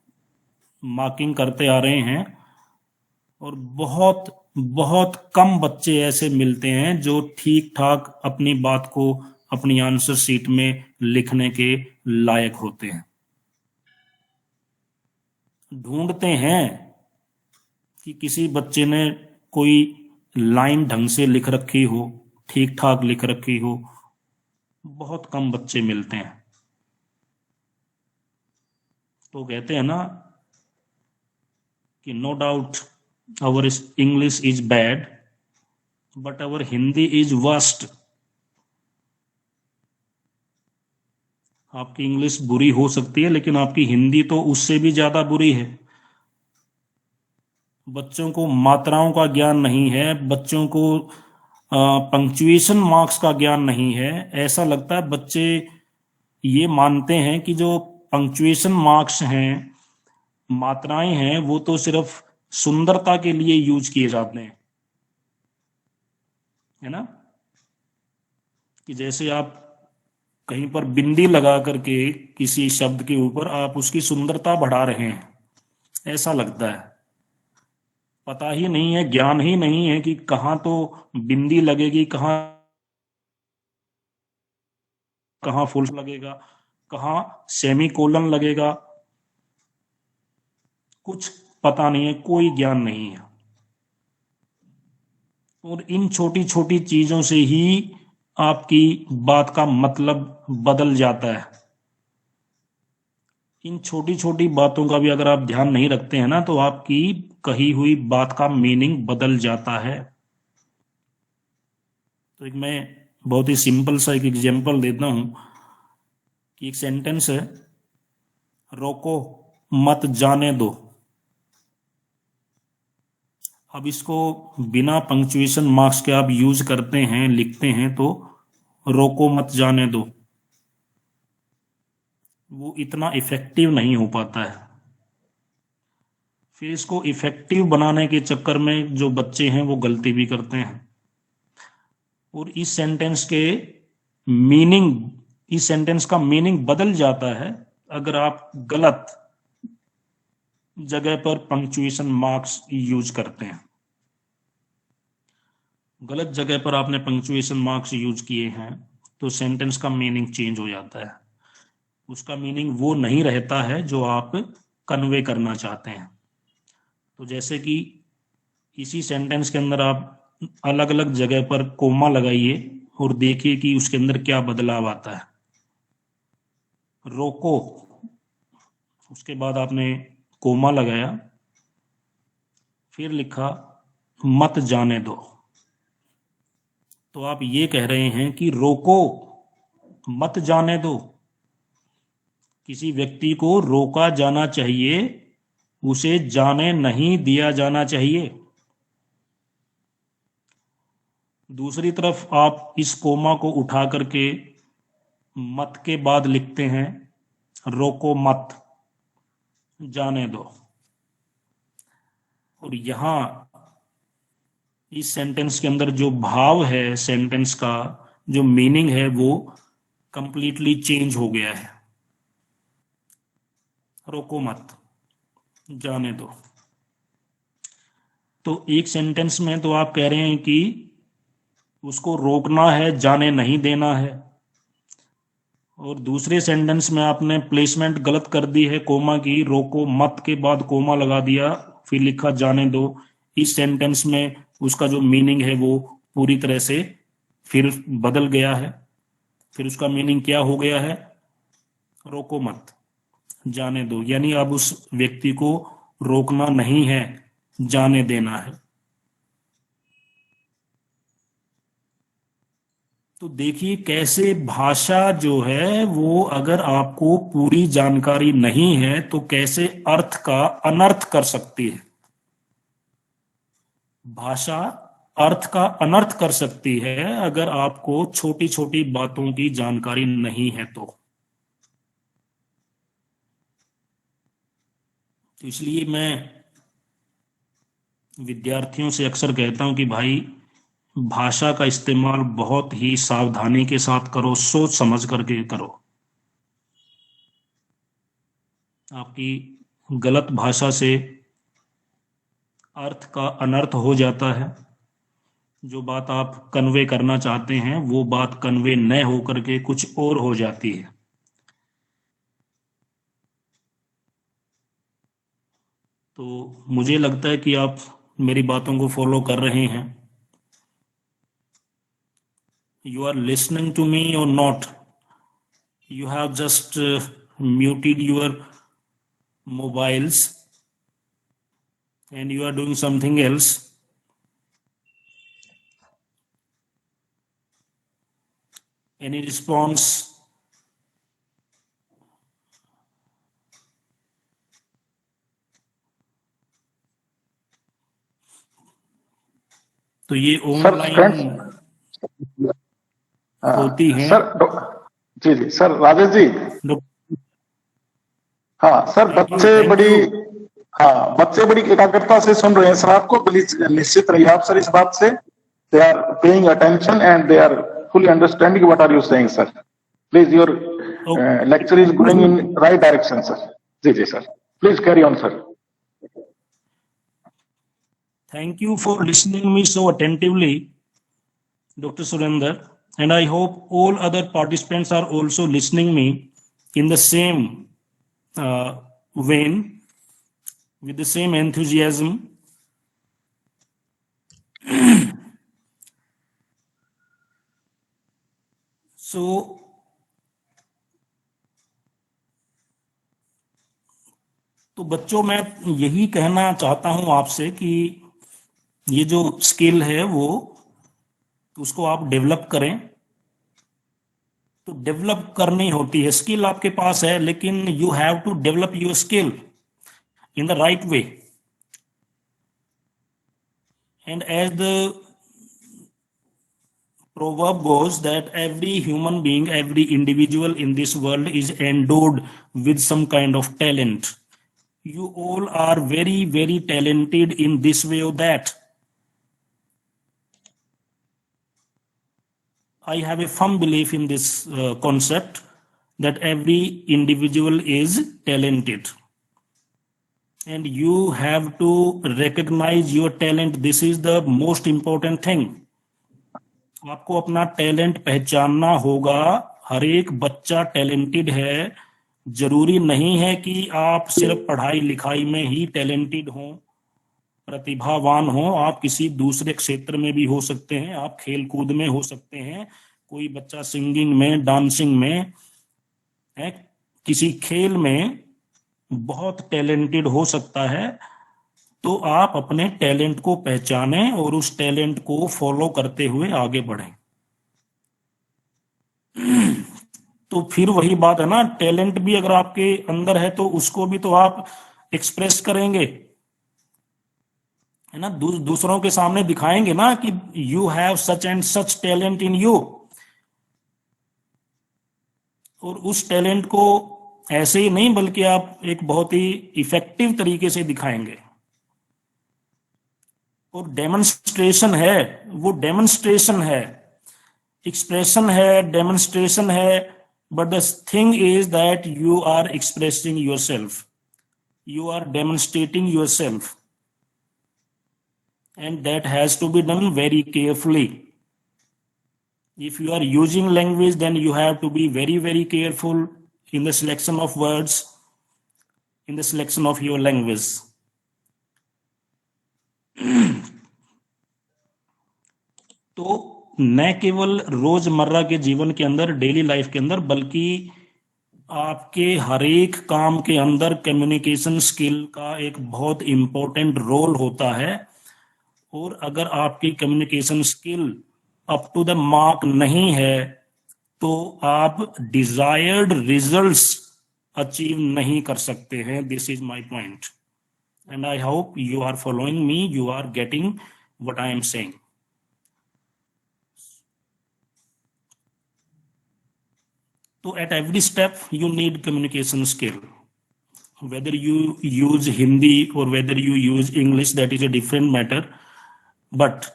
मार्किंग करते आ रहे हैं और बहुत बहुत कम बच्चे ऐसे मिलते हैं जो ठीक ठाक अपनी बात को अपनी आंसर शीट में लिखने के लायक होते हैं। ढूंढते हैं कि किसी बच्चे ने कोई लाइन ढंग से लिख रखी हो, ठीक ठाक लिख रखी हो, बहुत कम बच्चे मिलते हैं। तो कहते हैं ना कि no doubt our English is bad, but our Hindi is worst. आपकी इंग्लिश बुरी हो सकती है, लेकिन आपकी हिंदी तो उससे भी ज्यादा बुरी है। बच्चों को मात्राओं का ज्ञान नहीं है, बच्चों को पंक्चुएशन मार्क्स का ज्ञान नहीं है। ऐसा लगता है बच्चे ये मानते हैं कि जो पंक्चुएशन मार्क्स हैं, मात्राएं हैं, वो तो सिर्फ सुंदरता के लिए यूज किए जाते हैं, है ना। कि जैसे आप कहीं पर बिंदी लगा करके किसी शब्द के ऊपर आप उसकी सुंदरता बढ़ा रहे हैं, ऐसा लगता है। पता ही नहीं है, ज्ञान ही नहीं है कि कहाँ तो बिंदी लगेगी, कहाँ कहाँ फुल लगेगा, कहाँ सेमी कोलन लगेगा, कुछ पता नहीं है, कोई ज्ञान नहीं है। और इन छोटी छोटी चीजों से ही आपकी बात का मतलब बदल जाता है। इन छोटी छोटी बातों का भी अगर आप ध्यान नहीं रखते हैं ना, तो आपकी कही हुई बात का मीनिंग बदल जाता है। तो एक मैं बहुत ही सिंपल सा एक एग्जांपल देता हूं कि एक सेंटेंस है, रोको मत जाने दो। अब इसको बिना पंक्चुएशन मार्क्स के आप यूज करते हैं, लिखते हैं, तो रोको मत जाने दो, वो इतना इफेक्टिव नहीं हो पाता है। फिर इसको इफेक्टिव बनाने के चक्कर में जो बच्चे हैं वो गलती भी करते हैं, और इस सेंटेंस का मीनिंग बदल जाता है अगर आप गलत जगह पर पंक्चुएशन मार्क्स यूज करते हैं। गलत जगह पर आपने पंक्चुएशन मार्क्स यूज किए हैं तो सेंटेंस का मीनिंग चेंज हो जाता है, उसका मीनिंग वो नहीं रहता है जो आप कन्वे करना चाहते हैं। तो जैसे कि इसी सेंटेंस के अंदर आप अलग अलग जगह पर कोमा लगाइए और देखिए कि उसके अंदर क्या बदलाव आता है। रोको, उसके बाद आपने कोमा लगाया, फिर लिखा मत जाने दो, तो आप ये कह रहे हैं कि रोको मत जाने दो। किसी व्यक्ति को रोका जाना चाहिए, उसे जाने नहीं दिया जाना चाहिए। दूसरी तरफ आप इस कोमा को उठा करके मत के बाद लिखते हैं रोको मत जाने दो, और यहां इस सेंटेंस के अंदर जो भाव है, सेंटेंस का जो मीनिंग है, वो कंप्लीटली चेंज हो गया है। रोको मत जाने दो, तो एक सेंटेंस में तो आप कह रहे हैं कि उसको रोकना है, जाने नहीं देना है, और दूसरे सेंटेंस में आपने प्लेसमेंट गलत कर दी है कोमा की, रोको मत के बाद कोमा लगा दिया, फिर लिखा जाने दो। इस सेंटेंस में उसका जो मीनिंग है वो पूरी तरह से फिर बदल गया है। फिर उसका मीनिंग क्या हो गया है? रोको मत, जाने दो, यानी अब उस व्यक्ति को रोकना नहीं है, जाने देना है। तो देखिए कैसे भाषा जो है वो अगर आपको पूरी जानकारी नहीं है तो कैसे अर्थ का अनर्थ कर सकती है। भाषा अर्थ का अनर्थ कर सकती है अगर आपको छोटी छोटी बातों की जानकारी नहीं है तो इसलिए मैं विद्यार्थियों से अक्सर कहता हूं कि भाई भाषा का इस्तेमाल बहुत ही सावधानी के साथ करो, सोच समझ करके करो। आपकी गलत भाषा से अर्थ का अनर्थ हो जाता है। जो बात आप कन्वे करना चाहते हैं वो बात कन्वे न होकर के कुछ और हो जाती है। तो मुझे लगता है कि आप मेरी बातों को फॉलो कर रहे हैं। You are listening to me or not? You have just muted your mobiles and you are doing something else. Any response? तो ये सर फ्रेंड्स, ऑनलाइन होती हैं। सर जी जी सर, राजेश जी। हाँ सर, बच्चे बड़ी एकाग्रता से सुन रहे हैं सर आपको। प्लीज निश्चित रहिए आप सर इस बात से। They are paying attention and they are fully understanding what are you saying sir. Please your lecture is going in right direction sir. जी जी sir, please carry on sir. Thank you for listening me so attentively, Dr. Surender, and I hope all other participants are also listening me in the same vein, with the same enthusiasm. So तो बच्चों, मैं यही कहना चाहता हूं आपसे कि ये जो स्किल है वो उसको आप डेवलप करें। तो डेवलप करनी होती है, स्किल आपके पास है, लेकिन you have to develop your skill in the right way. And as the proverb goes that every human being, every individual in this world is endowed with some kind of talent. You all are very, very talented in this way or that. I have a firm belief in this concept that every individual is talented. And you have to recognize your talent. This is the most important thing. आपको अपना talent पहचानना होगा। हर एक बच्चा talented है। जरूरी नहीं है कि आप सिर्फ पढ़ाई लिखाई में ही टैलेंटेड हो, प्रतिभावान हो। आप किसी दूसरे क्षेत्र में भी हो सकते हैं, आप खेल कूद में हो सकते हैं। कोई बच्चा सिंगिंग में, डांसिंग में है, किसी खेल में बहुत टैलेंटेड हो सकता है। तो आप अपने टैलेंट को पहचानें और उस टैलेंट को फॉलो करते हुए आगे बढ़ें। तो फिर वही बात है ना, टैलेंट भी अगर आपके अंदर है तो उसको भी तो आप एक्सप्रेस करेंगे, है ना। दूसरों के सामने दिखाएंगे ना कि you have such and such talent in you. और उस टैलेंट को ऐसे ही नहीं, बल्कि आप एक बहुत ही इफेक्टिव तरीके से दिखाएंगे। और डेमोन्स्ट्रेशन है, वो डेमोन्स्ट्रेशन है, एक्सप्रेशन है, डेमोन्स्ट्रेशन है। But the thing is that you are expressing yourself, you are demonstrating yourself, and that has to be done very carefully. If you are using language, then you have to be very, very careful in the selection of words, in the selection of your language. तो न केवल रोजमर्रा के जीवन के अंदर, daily life के अंदर, बल्कि आपके हर एक काम के अंदर कम्युनिकेशन स्किल का एक बहुत इंपॉर्टेंट रोल होता है। और अगर आपकी communication skill up to the mark नहीं है तो आप डिजायर्ड रिजल्ट्स अचीव नहीं कर सकते हैं। This is my point and I hope you are following me, you are getting what I am saying. So at every step you need communication skill. Whether you use Hindi or whether you use English, that is a different matter. But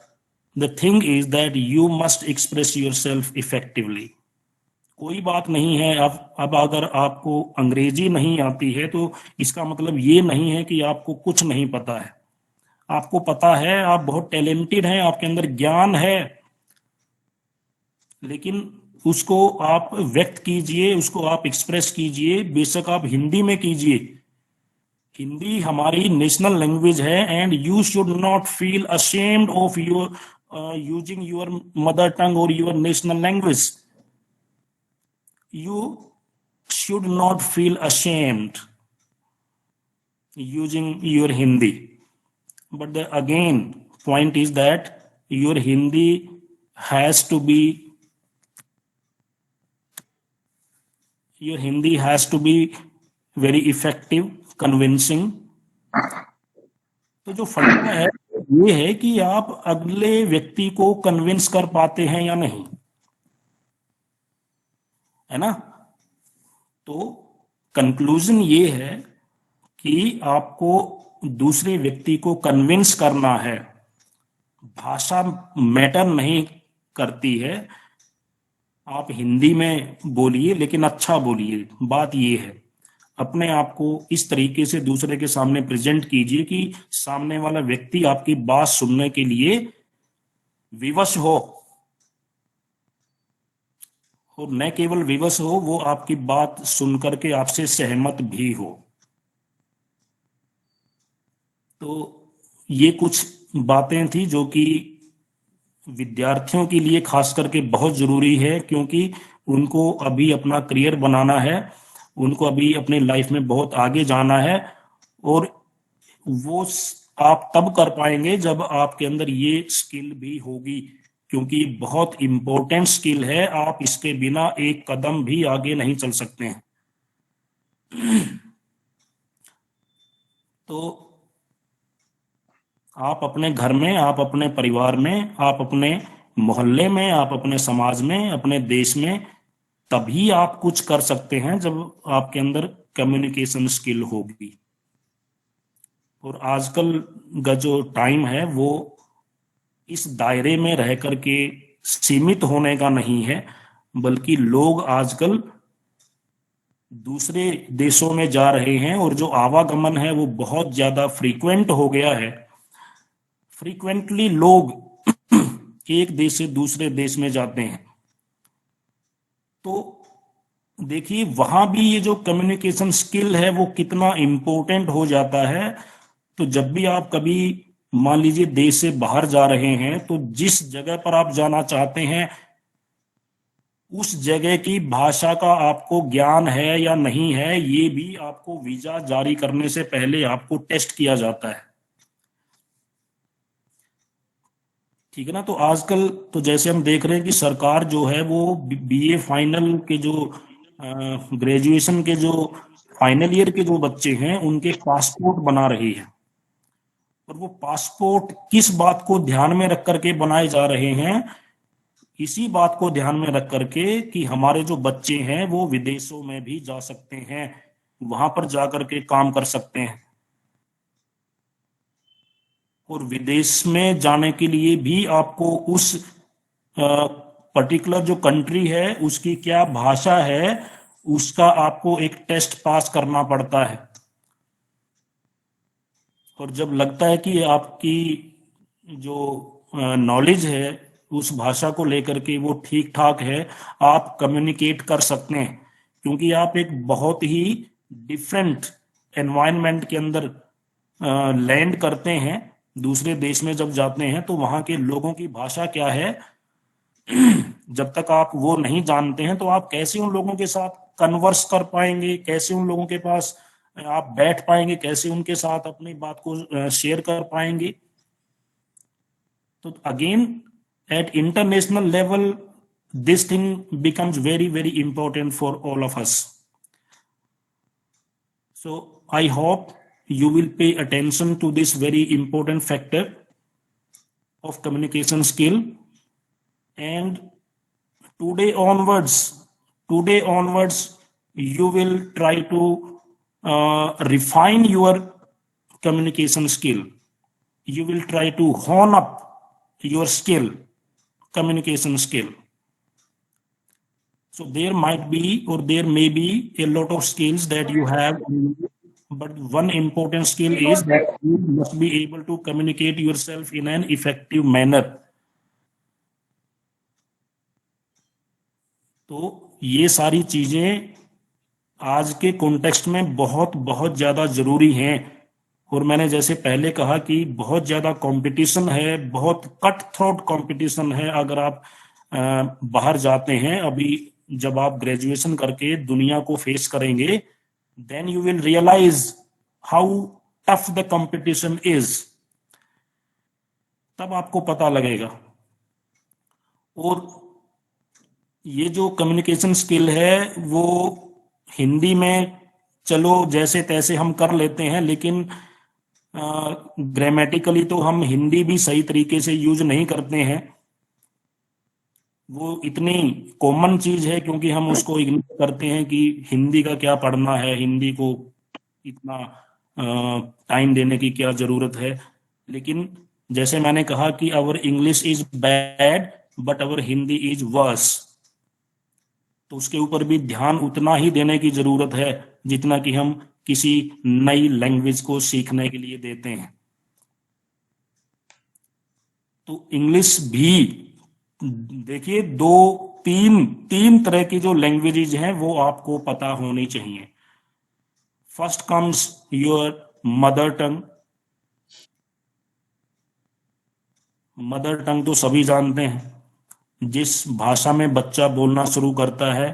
the thing is that you must express yourself effectively. कोई बात नहीं है, अब अगर आपको अंग्रेजी नहीं आती है तो इसका मतलब ये नहीं है कि आपको कुछ नहीं पता है। आपको पता है, आप बहुत टैलेंटेड हैं, आपके अंदर ज्ञान है, लेकिन उसको आप व्यक्त कीजिए, उसको आप एक्सप्रेस कीजिए। बेशक आप हिंदी में कीजिए, हिंदी हमारी नेशनल लैंग्वेज है and you should not feel ashamed of your using your mother tongue और your national language. You should not feel ashamed using your Hindi. But the again point is that your Hindi has to be very effective, convincing. तो जो फंडा है ये है कि आप अगले व्यक्ति को कन्विंस कर पाते हैं या नहीं, है ना। तो कंक्लूजन ये है कि आपको दूसरे व्यक्ति को कन्विंस करना है। भाषा मैटर नहीं करती है, आप हिंदी में बोलिए लेकिन अच्छा बोलिए। बात ये है, अपने आप को इस तरीके से दूसरे के सामने प्रेजेंट कीजिए कि सामने वाला व्यक्ति आपकी बात सुनने के लिए विवश हो, और न केवल विवश हो, वो आपकी बात सुनकर के आपसे सहमत भी हो। तो ये कुछ बातें थी जो कि विद्यार्थियों के लिए खास करके बहुत जरूरी है, क्योंकि उनको अभी अपना करियर बनाना है, उनको अभी अपने लाइफ में बहुत आगे जाना है, और वो आप तब कर पाएंगे जब आपके अंदर ये स्किल भी होगी, क्योंकि बहुत इंपॉर्टेंट स्किल है। आप इसके बिना एक कदम भी आगे नहीं चल सकते हैं। तो आप अपने घर में, आप अपने परिवार में, आप अपने मोहल्ले में, आप अपने समाज में, अपने देश में तभी आप कुछ कर सकते हैं जब आपके अंदर कम्युनिकेशन स्किल होगी। और आजकल का जो टाइम है वो इस दायरे में रह करके सीमित होने का नहीं है, बल्कि लोग आजकल दूसरे देशों में जा रहे हैं, और जो आवागमन है वो बहुत ज्यादा फ्रीक्वेंट हो गया है। फ्रीक्वेंटली लोग एक देश से दूसरे देश में जाते हैं। तो देखिए वहां भी ये जो कम्युनिकेशन स्किल है वो कितना इंपॉर्टेंट हो जाता है। तो जब भी आप कभी मान लीजिए देश से बाहर जा रहे हैं, तो जिस जगह पर आप जाना चाहते हैं उस जगह की भाषा का आपको ज्ञान है या नहीं है, ये भी आपको वीजा जारी करने से पहले आपको टेस्ट किया जाता है, ठीक है ना। तो आजकल तो जैसे हम देख रहे हैं कि सरकार जो है वो बीए फाइनल के जो ग्रेजुएशन के जो फाइनल ईयर के जो बच्चे हैं उनके पासपोर्ट बना रही है। और वो पासपोर्ट किस बात को ध्यान में रख करके बनाए जा रहे हैं? इसी बात को ध्यान में रख करके कि हमारे जो बच्चे हैं वो विदेशों में भी जा सकते हैं, वहां पर जाकर के काम कर सकते हैं। और विदेश में जाने के लिए भी आपको उस पर्टिकुलर जो कंट्री है उसकी क्या भाषा है उसका आपको एक टेस्ट पास करना पड़ता है। और जब लगता है कि आपकी जो नॉलेज है उस भाषा को लेकर के वो ठीक ठाक है, आप कम्युनिकेट कर सकते हैं, क्योंकि आप एक बहुत ही डिफरेंट एनवायरनमेंट के अंदर लैंड करते हैं दूसरे देश में जब जाते हैं तो वहां के लोगों की भाषा क्या है, जब तक आप वो नहीं जानते हैं तो आप कैसे उन लोगों के साथ कन्वर्स कर पाएंगे, कैसे उन लोगों के पास आप बैठ पाएंगे, कैसे उनके साथ अपनी बात को शेयर कर पाएंगे। तो again at international level this thing becomes very very important for all of us. So I hope you will pay attention to this very important factor of communication skill, and today onwards today onwards you will try to refine your communication skill. You will try to hone up your skill, communication skill. So there might be or there may be a lot of skills that you have, but one important skill is that you must be able to communicate yourself in an effective manner. तो ये सारी चीजें आज के context में बहुत बहुत ज्यादा जरूरी हैं। और मैंने जैसे पहले कहा कि बहुत ज्यादा कंपटीशन है, बहुत कट थ्रोट कंपटीशन है। अगर आप बाहर जाते हैं, अभी जब आप ग्रेजुएशन करके दुनिया को फेस करेंगे, then you will realise how tough the competition is, तब आपको पता लगेगा। और ये जो कम्युनिकेशन स्किल है वो हिंदी में चलो जैसे तैसे हम कर लेते हैं, लेकिन ग्रामेटिकली तो हम हिंदी भी सही तरीके से यूज नहीं करते हैं। वो इतनी कॉमन चीज है क्योंकि हम उसको इग्नोर करते हैं कि हिंदी का क्या पढ़ना है, हिंदी को इतना टाइम देने की क्या जरूरत है। लेकिन जैसे मैंने कहा कि our English is bad but our Hindi is worse, तो उसके ऊपर भी ध्यान उतना ही देने की जरूरत है जितना कि हम किसी नई लैंग्वेज को सीखने के लिए देते हैं। तो इंग्लिश भी देखिए, दो तीन तीन तरह की जो लैंग्वेजेज हैं वो आपको पता होनी चाहिए। First comes your mother tongue. Mother tongue तो सभी जानते हैं, जिस भाषा में बच्चा बोलना शुरू करता है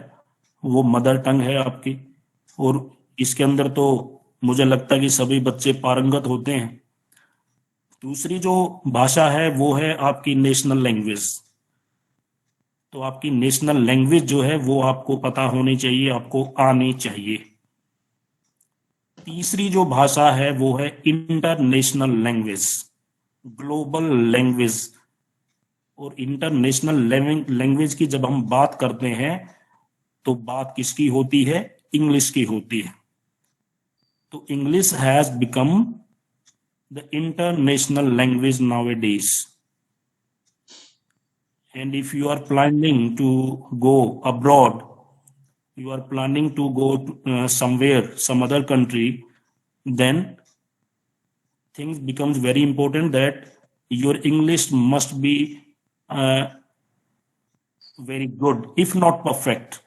वो मदर टंग है आपकी। और इसके अंदर तो मुझे लगता है कि सभी बच्चे पारंगत होते हैं। दूसरी जो भाषा है वो है आपकी नेशनल लैंग्वेज। तो आपकी नेशनल लैंग्वेज जो है वो आपको पता होनी चाहिए, आपको आनी चाहिए। तीसरी जो भाषा है वो है इंटरनेशनल लैंग्वेज, ग्लोबल लैंग्वेज। और इंटरनेशनल लैंग्वेज की जब हम बात करते हैं तो बात किसकी होती है? इंग्लिश की होती है। तो English has become the international language nowadays. And if you are planning to go abroad, you are planning to go somewhere, some other country, then things becomes very important that your English must be very good, if not perfect.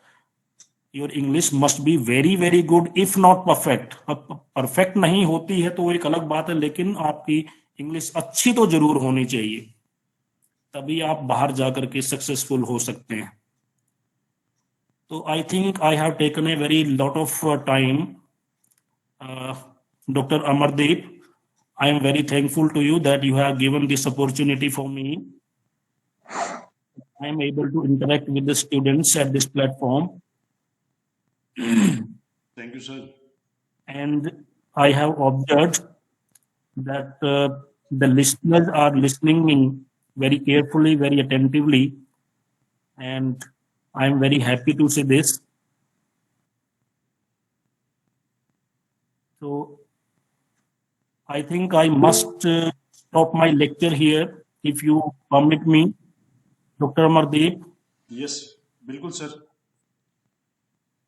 Your English must be very very good, if not perfect. अब perfect नहीं होती है तो वो एक अलग बात है, लेकिन आपकी इंग्लिश अच्छी तो जरूर होनी चाहिए, तभी आप बाहर जाकर के सक्सेसफुल हो सकते हैं। तो I think I have taken a very lot of time. Doctor Amardeep, I am very thankful to you that you have given this opportunity for me. I am able to interact with the students at this platform. Thank you, sir. And I have observed that the listeners are listening in very carefully, very attentively, and I am very happy to say this. So I think I must stop my lecture here, if you permit me, Dr. Amardeep. Yes, बिल्कुल sir,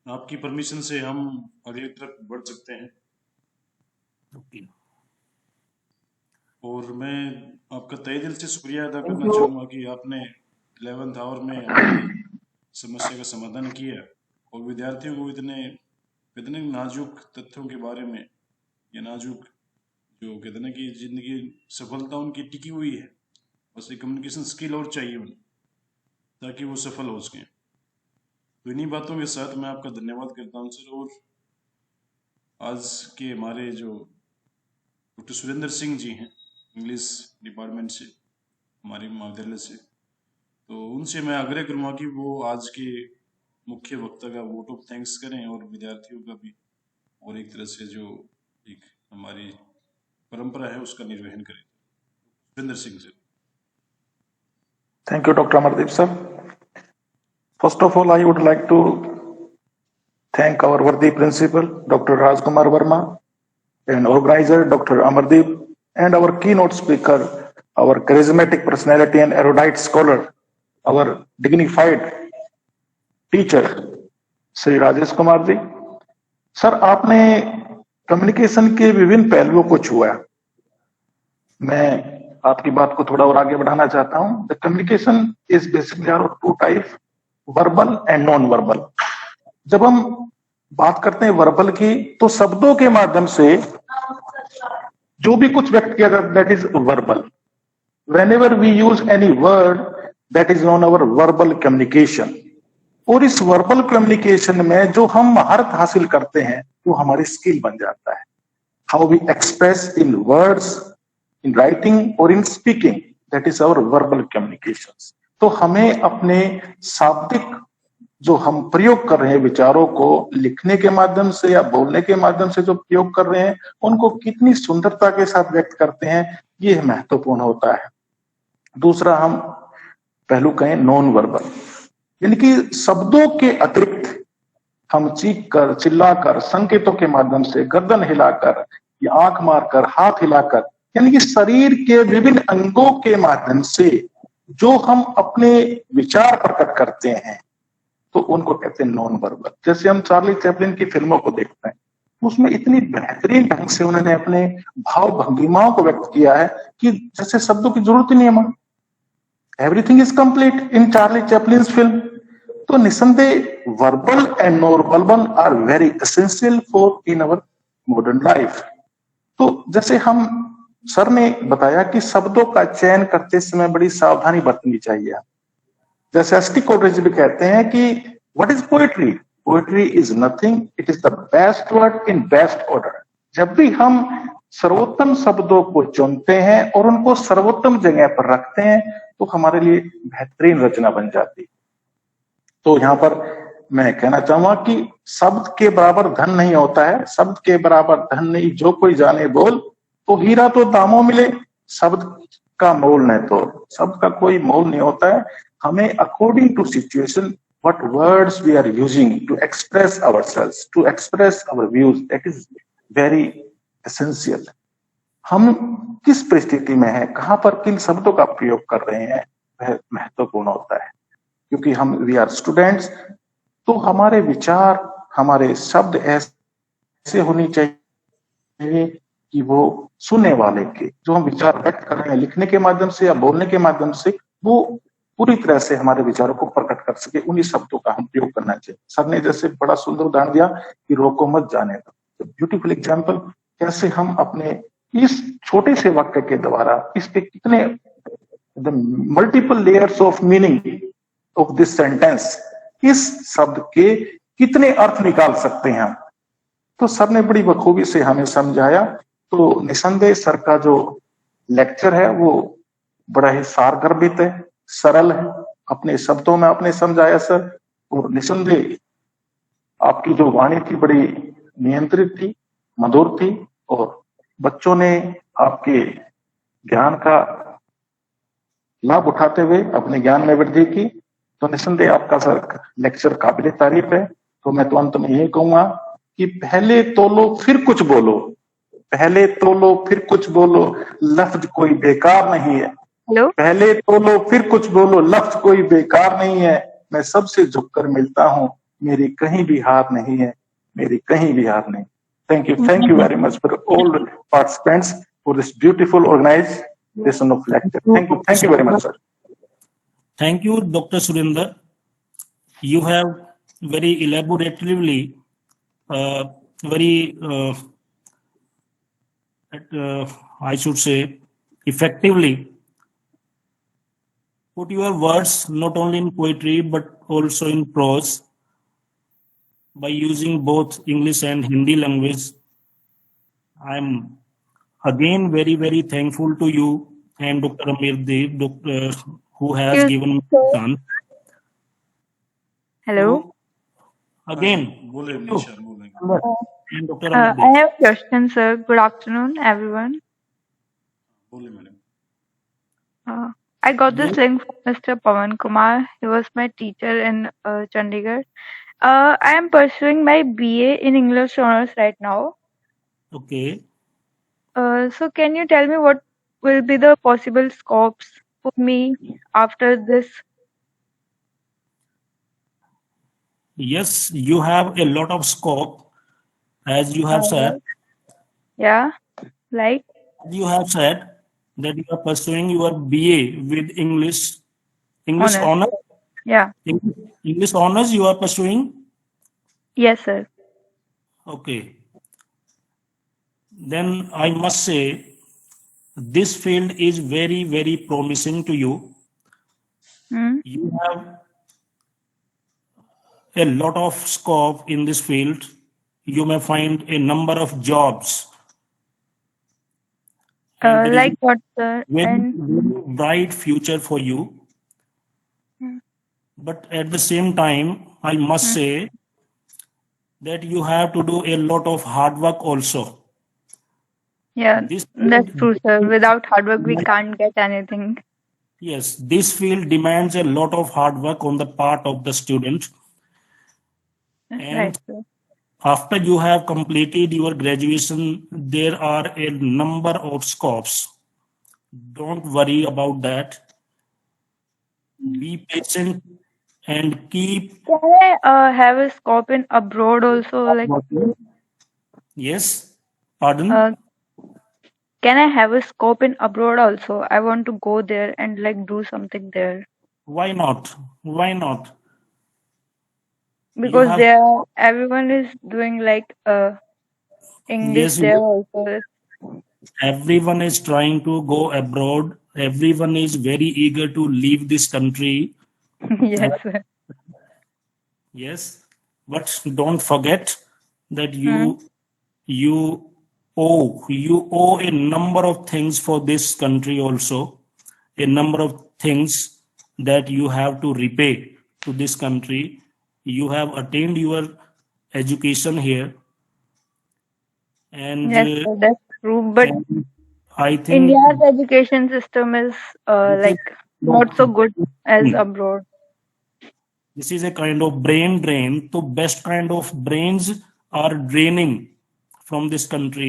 आपकी permission से हम आगे तक बढ़ सकते हैं। Okay. और मैं आपका तहे दिल से शुक्रिया अदा करना चाहूँगा कि आपने 11th आवर में हमारी समस्या का समाधान किया और विद्यार्थियों को इतने इतने नाजुक तथ्यों के बारे में या नाजुक जो कहते हैं ना कि जिंदगी सफलता उनकी टिकी हुई है, बस एक कम्युनिकेशन स्किल और चाहिए उन्हें ताकि वो सफल हो सकें। तो इन्हीं बातों के साथ मैं आपका धन्यवाद करता हूँ सर। और आज के हमारे जो डॉक्टर सुरेंद्र सिंह जी हैं इंग्लिश डिपार्टमेंट से, हमारे महाविद्यालय से, तो उनसे मैं आग्रह करूँगा कि वो आज के मुख्य वक्ता का वोट ऑफ थैंक्स करें और विद्यार्थियों का भी, और एक तरह से जो एक हमारी परंपरा है उसका निर्वहन करें। Surendra Singh sir. Thank you, Dr. Amardeep sir. First of all, I would like to thank our worthy principal, Dr. Rajkumar Verma, and organizer, Dr. Amardeep, and our keynote speaker, our charismatic personality and erudite scholar, our dignified teacher, Sri Rajesh Kumar ji. Sir, आपने communication के विभिन्न पहलुओं को छुआ। मैं आपकी बात को थोड़ा और आगे बढ़ाना चाहता हूं। The communication is basically are two type, verbal and non verbal. जब हम बात करते हैं वर्बल की, तो शब्दों के माध्यम से जो भी कुछ व्यक्त किया जाता है that is verbal. Whenever we use any word that is non our verbal communication. और इस वर्बल कम्युनिकेशन में जो हम महारत हासिल करते हैं वो हमारी स्किल बन जाता है। How we express in words, in writing और in speaking, that is our verbal communication. तो हमें अपने शाब्दिक जो हम प्रयोग कर रहे हैं विचारों को लिखने के माध्यम से या बोलने के माध्यम से जो प्रयोग कर रहे हैं उनको कितनी सुंदरता के साथ व्यक्त करते हैं, ये महत्वपूर्ण होता है। दूसरा हम पहलू कहें नॉन वर्बल, यानी कि शब्दों के अतिरिक्त हम चीख कर, चिल्लाकर, संकेतों के माध्यम से, गर्दन हिलाकर या आंख मारकर, हाथ हिलाकर, यानी कि शरीर के विभिन्न अंगों के माध्यम से जो हम अपने विचार प्रकट करते हैं तो उनको कहते हैं नॉन वर्बल। जैसे हम चार्ली चैपलिन की फिल्मों को देखते हैं, उसमें इतनी बेहतरीन ढंग से उन्होंने अपने भाव भंगिमाओं को व्यक्त किया है कि जैसे शब्दों की जरूरत ही नहीं है। Everything is complete in Charlie Chaplin's film. तो निसंदेह verbal and non verbal are very essential for in our modern life. तो जैसे हम सर ने बताया कि शब्दों का चयन करते समय बड़ी सावधानी बरतनी चाहिए। जैसे एस टी कोटरेज भी कहते हैं कि what is poetry? Poetry is nothing, it is the best word in best order. जब भी हम सर्वोत्तम शब्दों को चुनते हैं और उनको सर्वोत्तम जगह पर रखते हैं तो हमारे लिए बेहतरीन रचना बन जाती है। तो यहाँ पर मैं कहना चाहूंगा कि शब्द के बराबर धन नहीं होता है, शब्द के बराबर धन नहीं जो कोई जाने बोल, तो हीरा तो दामों मिले, शब्द का मोल नहीं तो, शब्द का कोई मोल नहीं होता है। हमें according to situation what words we are using to express ourselves, to express our views, that is very essential. हम किस परिस्थिति में हैं, कहां पर किन शब्दों का प्रयोग कर रहे हैं, वह महत्वपूर्ण होता है। क्योंकि हम वी आर स्टूडेंट्स, तो हमारे विचार, हमारे शब्द ऐसे होने चाहिए कि वो सुनने वाले के जो हम विचार व्यक्त कर रहे हैं लिखने के माध्यम से या बोलने के माध्यम से, वो पूरी तरह से हमारे विचारों को प्रकट कर सके। उन्हीं शब्दों का हम प्रयोग करना चाहिए। सर ने जैसे बड़ा सुंदर उदाहरण दिया कि रोको मत जाने दो, ब्यूटीफुल एग्जाम्पल। कैसे हम अपने इस छोटे से वाक्य के द्वारा इस पे कितने the multiple layers of meaning of this sentence, इस शब्द के कितने अर्थ निकाल सकते हैं हम। तो सर ने बड़ी बखूबी से हमें समझाया। तो निसंदेह सर का जो लेक्चर है वो बड़ा ही सारगर्भित है, सरल है, अपने शब्दों में आपने समझाया सर। और निसंदेह आपकी जो वाणी थी बड़ी नियंत्रित थी, मधुर थी, और बच्चों ने आपके ज्ञान का लाभ उठाते हुए अपने ज्ञान में वृद्धि की। तो निसंदेह आपका सर लेक्चर काबिल तारीफ है। तो मैं तो अंत में यही कहूंगा कि पहले तोलो फिर कुछ बोलो, पहले तोलो फिर कुछ बोलो, लफ्ज कोई बेकार नहीं है। हेलो, पहले तोलो फिर कुछ बोलो, लफ्ज कोई बेकार नहीं है। मैं सबसे झुककर मिलता हूँ, मेरी कहीं भी हार नहीं है, मेरी कहीं भी हार नहीं। Thank you very much for all participants for this beautiful organised session of lecture. Thank you very much sir. Thank you, Dr. Surinder. You have very elaborately, very I should say, effectively put your words not only in poetry but also in prose by using both English and Hindi language. I'm again very thankful to you and Dr. Amir Dev, who has Excuse given me me, the sir. chance. Hello. So हाँ जी, again, बोले thank Nisha, you बोलेंगे। and Dr. Amir I Dev. have a question, sir. Good afternoon, everyone. बोले madam. I got this Yes, link from Mr. Pawan Kumar. He was my teacher in Chandigarh. I am pursuing my BA in English honors right now. okay. So can you tell me what will be the possible scopes for me after this? Yes, you have a lot of scope, as you have said. Yeah, like You have said that you are pursuing your BA with English honors. honors. Yeah. English honors you are pursuing. Yes, sir. Okay. Then I must say this field is very promising to you. Hmm. You have a lot of scope in this field. You may find a number of jobs, and there is Like what, sir? very bright future for you. Hmm. But at the same time, I must say that you have to do a lot of hard work also. Yeah, This that's field, true, sir. Without hard work, we can't get anything. yes, this field demands a lot of hard work on the part of the student. Right, And sir. after you have completed your graduation, there are a number of scopes. Don't worry about that. Be patient and keep Can I have a scope in abroad also? Like, working. Yes, pardon. uh, can I have a scope in abroad also? I want to go there and like do something there Why not? Why not? You because have, there everyone is doing like English yes, there also. everyone is trying to go abroad. Everyone is very eager to leave this country. Yes, sir. Yes, but don't forget that Hmm. you you owe a number of things for this country also, a number of things that you have to repay to this country. You have attained your education here, and, Yes, sir, that's true. But and I think India's education system is this is like not so good as abroad. this is a kind of brain drain. So best kind of brains are draining from this country.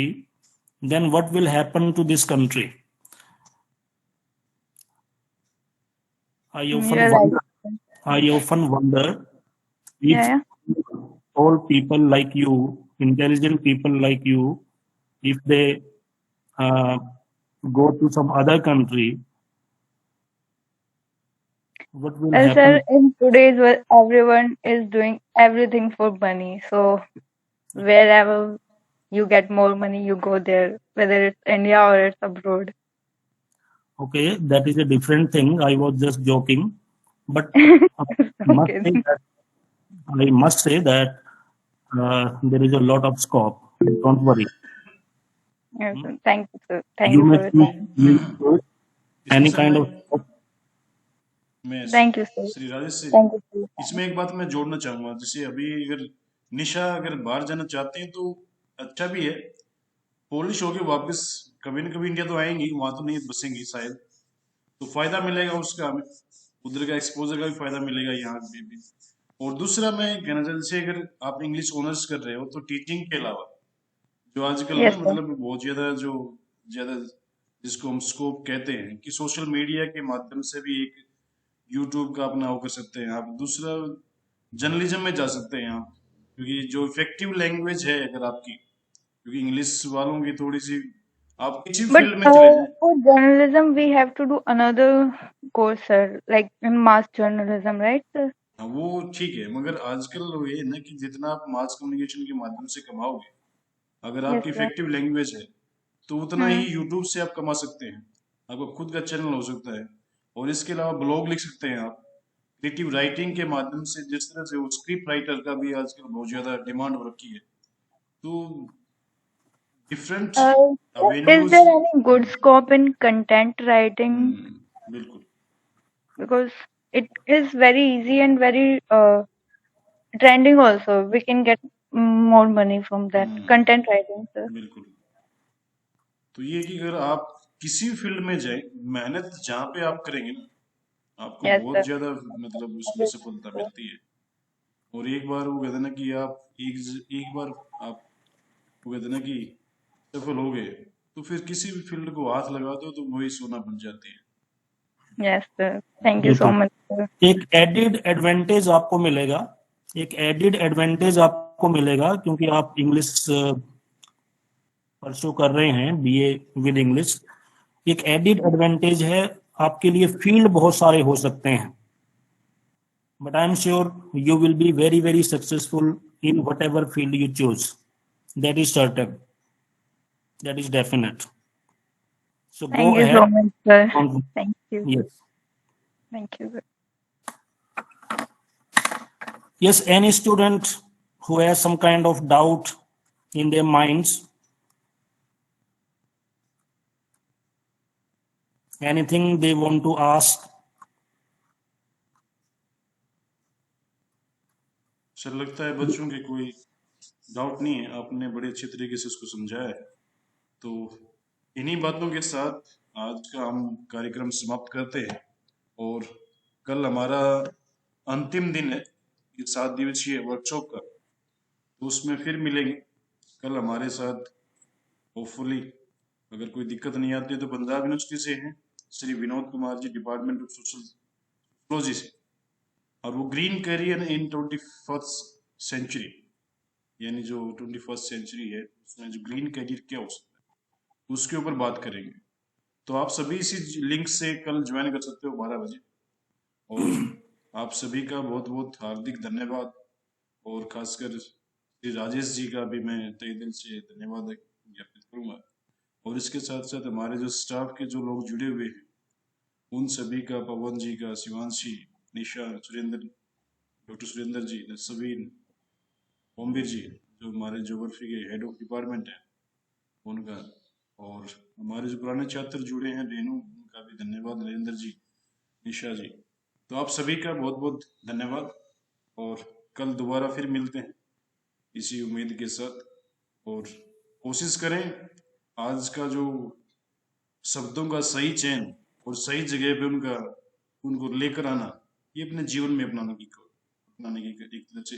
Then what will happen to this country? I often You're right. wonder. I often wonder if Yeah, all people like you, intelligent people like you, if they uh, go to some other country, what will yeah. Sir, happen? in today's world, everyone is doing everything for money. So wherever you get more money, you go there, whether it's India or it's abroad. Okay, that is a different thing. I was just joking, but I must Okay. say that I must say that there is a lot of scope. Don't worry. Yes, sir. Thank you, sir. Thank You you may for your choose time. any इसमें sir kind of scope. मैं Thank you, sir. Shri Rajesh से Thank you for your time. इसमें एक बात मैं जोड़ना चाहूंगा, जैसे अभी अगर निशा अगर बाहर जाना चाहते हैं तो अच्छा भी है, पोलिश होके वापस कभी न कभी इंडिया तो आएंगी, वहां तो नहीं बसेंगी शायद, तो फायदा मिलेगा उसका हमें, उधर का एक्सपोजर का भी फायदा मिलेगा यहाँ भी। और दूसरा मैं कहना चाहता, जैसे अगर आप इंग्लिश ऑनर्स कर रहे हो तो टीचिंग के अलावा जो आजकल Yes, ना sir. मतलब बहुत ज्यादा जिसको हम स्कोप कहते हैं कि सोशल मीडिया के माध्यम से भी एक यूट्यूब का अपना वो कर सकते हैं आप, दूसरा जर्नलिज्म में जा सकते हैं आप, क्योंकि जो इफेक्टिव लैंग्वेज है अगर आपकी, क्योंकि इंग्लिश वालों की थोड़ी सी, आप किसी But फील्ड में चले जाएं। for journalism, we have to do another course, sir, like in mass journalism, right, sir? हाँ, वो ठीक है, मगर आजकल वो ये है ना कि जितना आप मास कम्युनिकेशन के माध्यम से कमाओगे, अगर Yes, आपकी sir. इफेक्टिव लैंग्वेज है तो उतना ही यूट्यूब से आप कमा सकते हैं। आपका खुद का चैनल हो सकता है, और इसके अलावा ब्लॉग लिख सकते हैं आप क्रिएटिव राइटिंग के माध्यम से। जिस तरह से वो स्क्रिप्ट राइटर का भी आजकल बहुत ज्यादा डिमांड हो रखी है, तो different Uh, is avenues। there any good scope in content writing? बिल्कुल। Because it is very easy and very trending also. We can get more money from that content writing, sir. बिल्कुल। तो ये कि अगर आप किसी भी फील्ड में जाए, मेहनत जहाँ पे आप करेंगे ना, आपको Yes, बहुत sir. ज्यादा मतलब उसमें सफलता मिलती है। और एक बार वो कहते हैं ना कि आप एक बार आप वो कहते हैं ना कि सफल हो गए, तो फिर किसी भी फील्ड को हाथ लगा दो तो वही सोना बन जाती है। Yes, sir. Thank you so बिल्कुल। much, sir. एक एडिड एडवांटेज आपको मिलेगा, क्योंकि आप इंग्लिश परसू कर रहे हैं, बीए विद इंग्लिश। एक एडिड एडवांटेज है आपके लिए, फील्ड बहुत सारे हो सकते हैं, but I am sure you will be very very successful in what ever field you choose. That is certain, that is definite. So go Thank you so ahead. much, sir. Thank you. Yes. Thank you, sir. Yes, any student who has some kind of doubt in their minds, anything they want to ask? Sir लगता है बच्चों के कोई doubt नहीं है, आपने बड़े अच्छे तरीके से इसको समझाया है। तो इन्हीं बातों के साथ आज का हम कार्यक्रम समाप्त करते हैं, और कल हमारा अंतिम दिन है ये 7 दिवसीय वर्कशॉप का, तो उसमें फिर मिलेंगे। कल हमारे साथ होपफुली, अगर कोई दिक्कत नहीं आती है, तो पंजाब यूनिवर्सिटी से हैं Shri Vinod Kumar ji, department of social से। और वो green career in 21st century, यानी जो 21st सेंचुरी है उसमें जो ग्रीन करियर क्या हो सकता है उसके ऊपर बात करेंगे। तो आप सभी इसी लिंक से कल ज्वाइन कर सकते हो 12 बजे। और आप सभी का बहुत बहुत हार्दिक धन्यवाद, और खासकर श्री राजेश जी का भी मैं तहे दिल से धन्यवाद ज्ञापित करूंगा। और इसके साथ साथ हमारे जो स्टाफ के जो लोग जुड़े हुए हैं, उन सभी का, पवन जी का, शिवांशी, निशा, सुरेंद्र, डॉक्टर सुरेंद्र जी, सबीन, ओमवीर जी, जो हमारे ज्योग्राफी के हेड ऑफ डिपार्टमेंट है, उनका। और हमारे जो पुराने छात्र जुड़े हैं, रेनू, उनका भी धन्यवाद, नरेंद्र जी, निशा जी। तो आप सभी का बहुत बहुत धन्यवाद, और कल दोबारा फिर मिलते हैं इसी उम्मीद के साथ। और कोशिश करें आज का जो शब्दों का सही चयन और सही जगह पे उनको लेकर आना, ये अपने जीवन में अपनाने की एक तरह से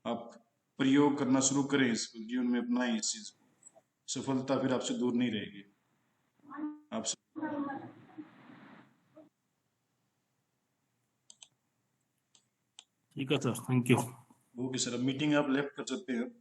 आप प्रयोग करना शुरू करें, इसको जीवन में अपनाएं इस चीज को। सफलता फिर आपसे दूर नहीं रहेगी। आप ठीक है sir, thank you. Okay sir, अब मीटिंग आप लेफ्ट कर सकते हैं।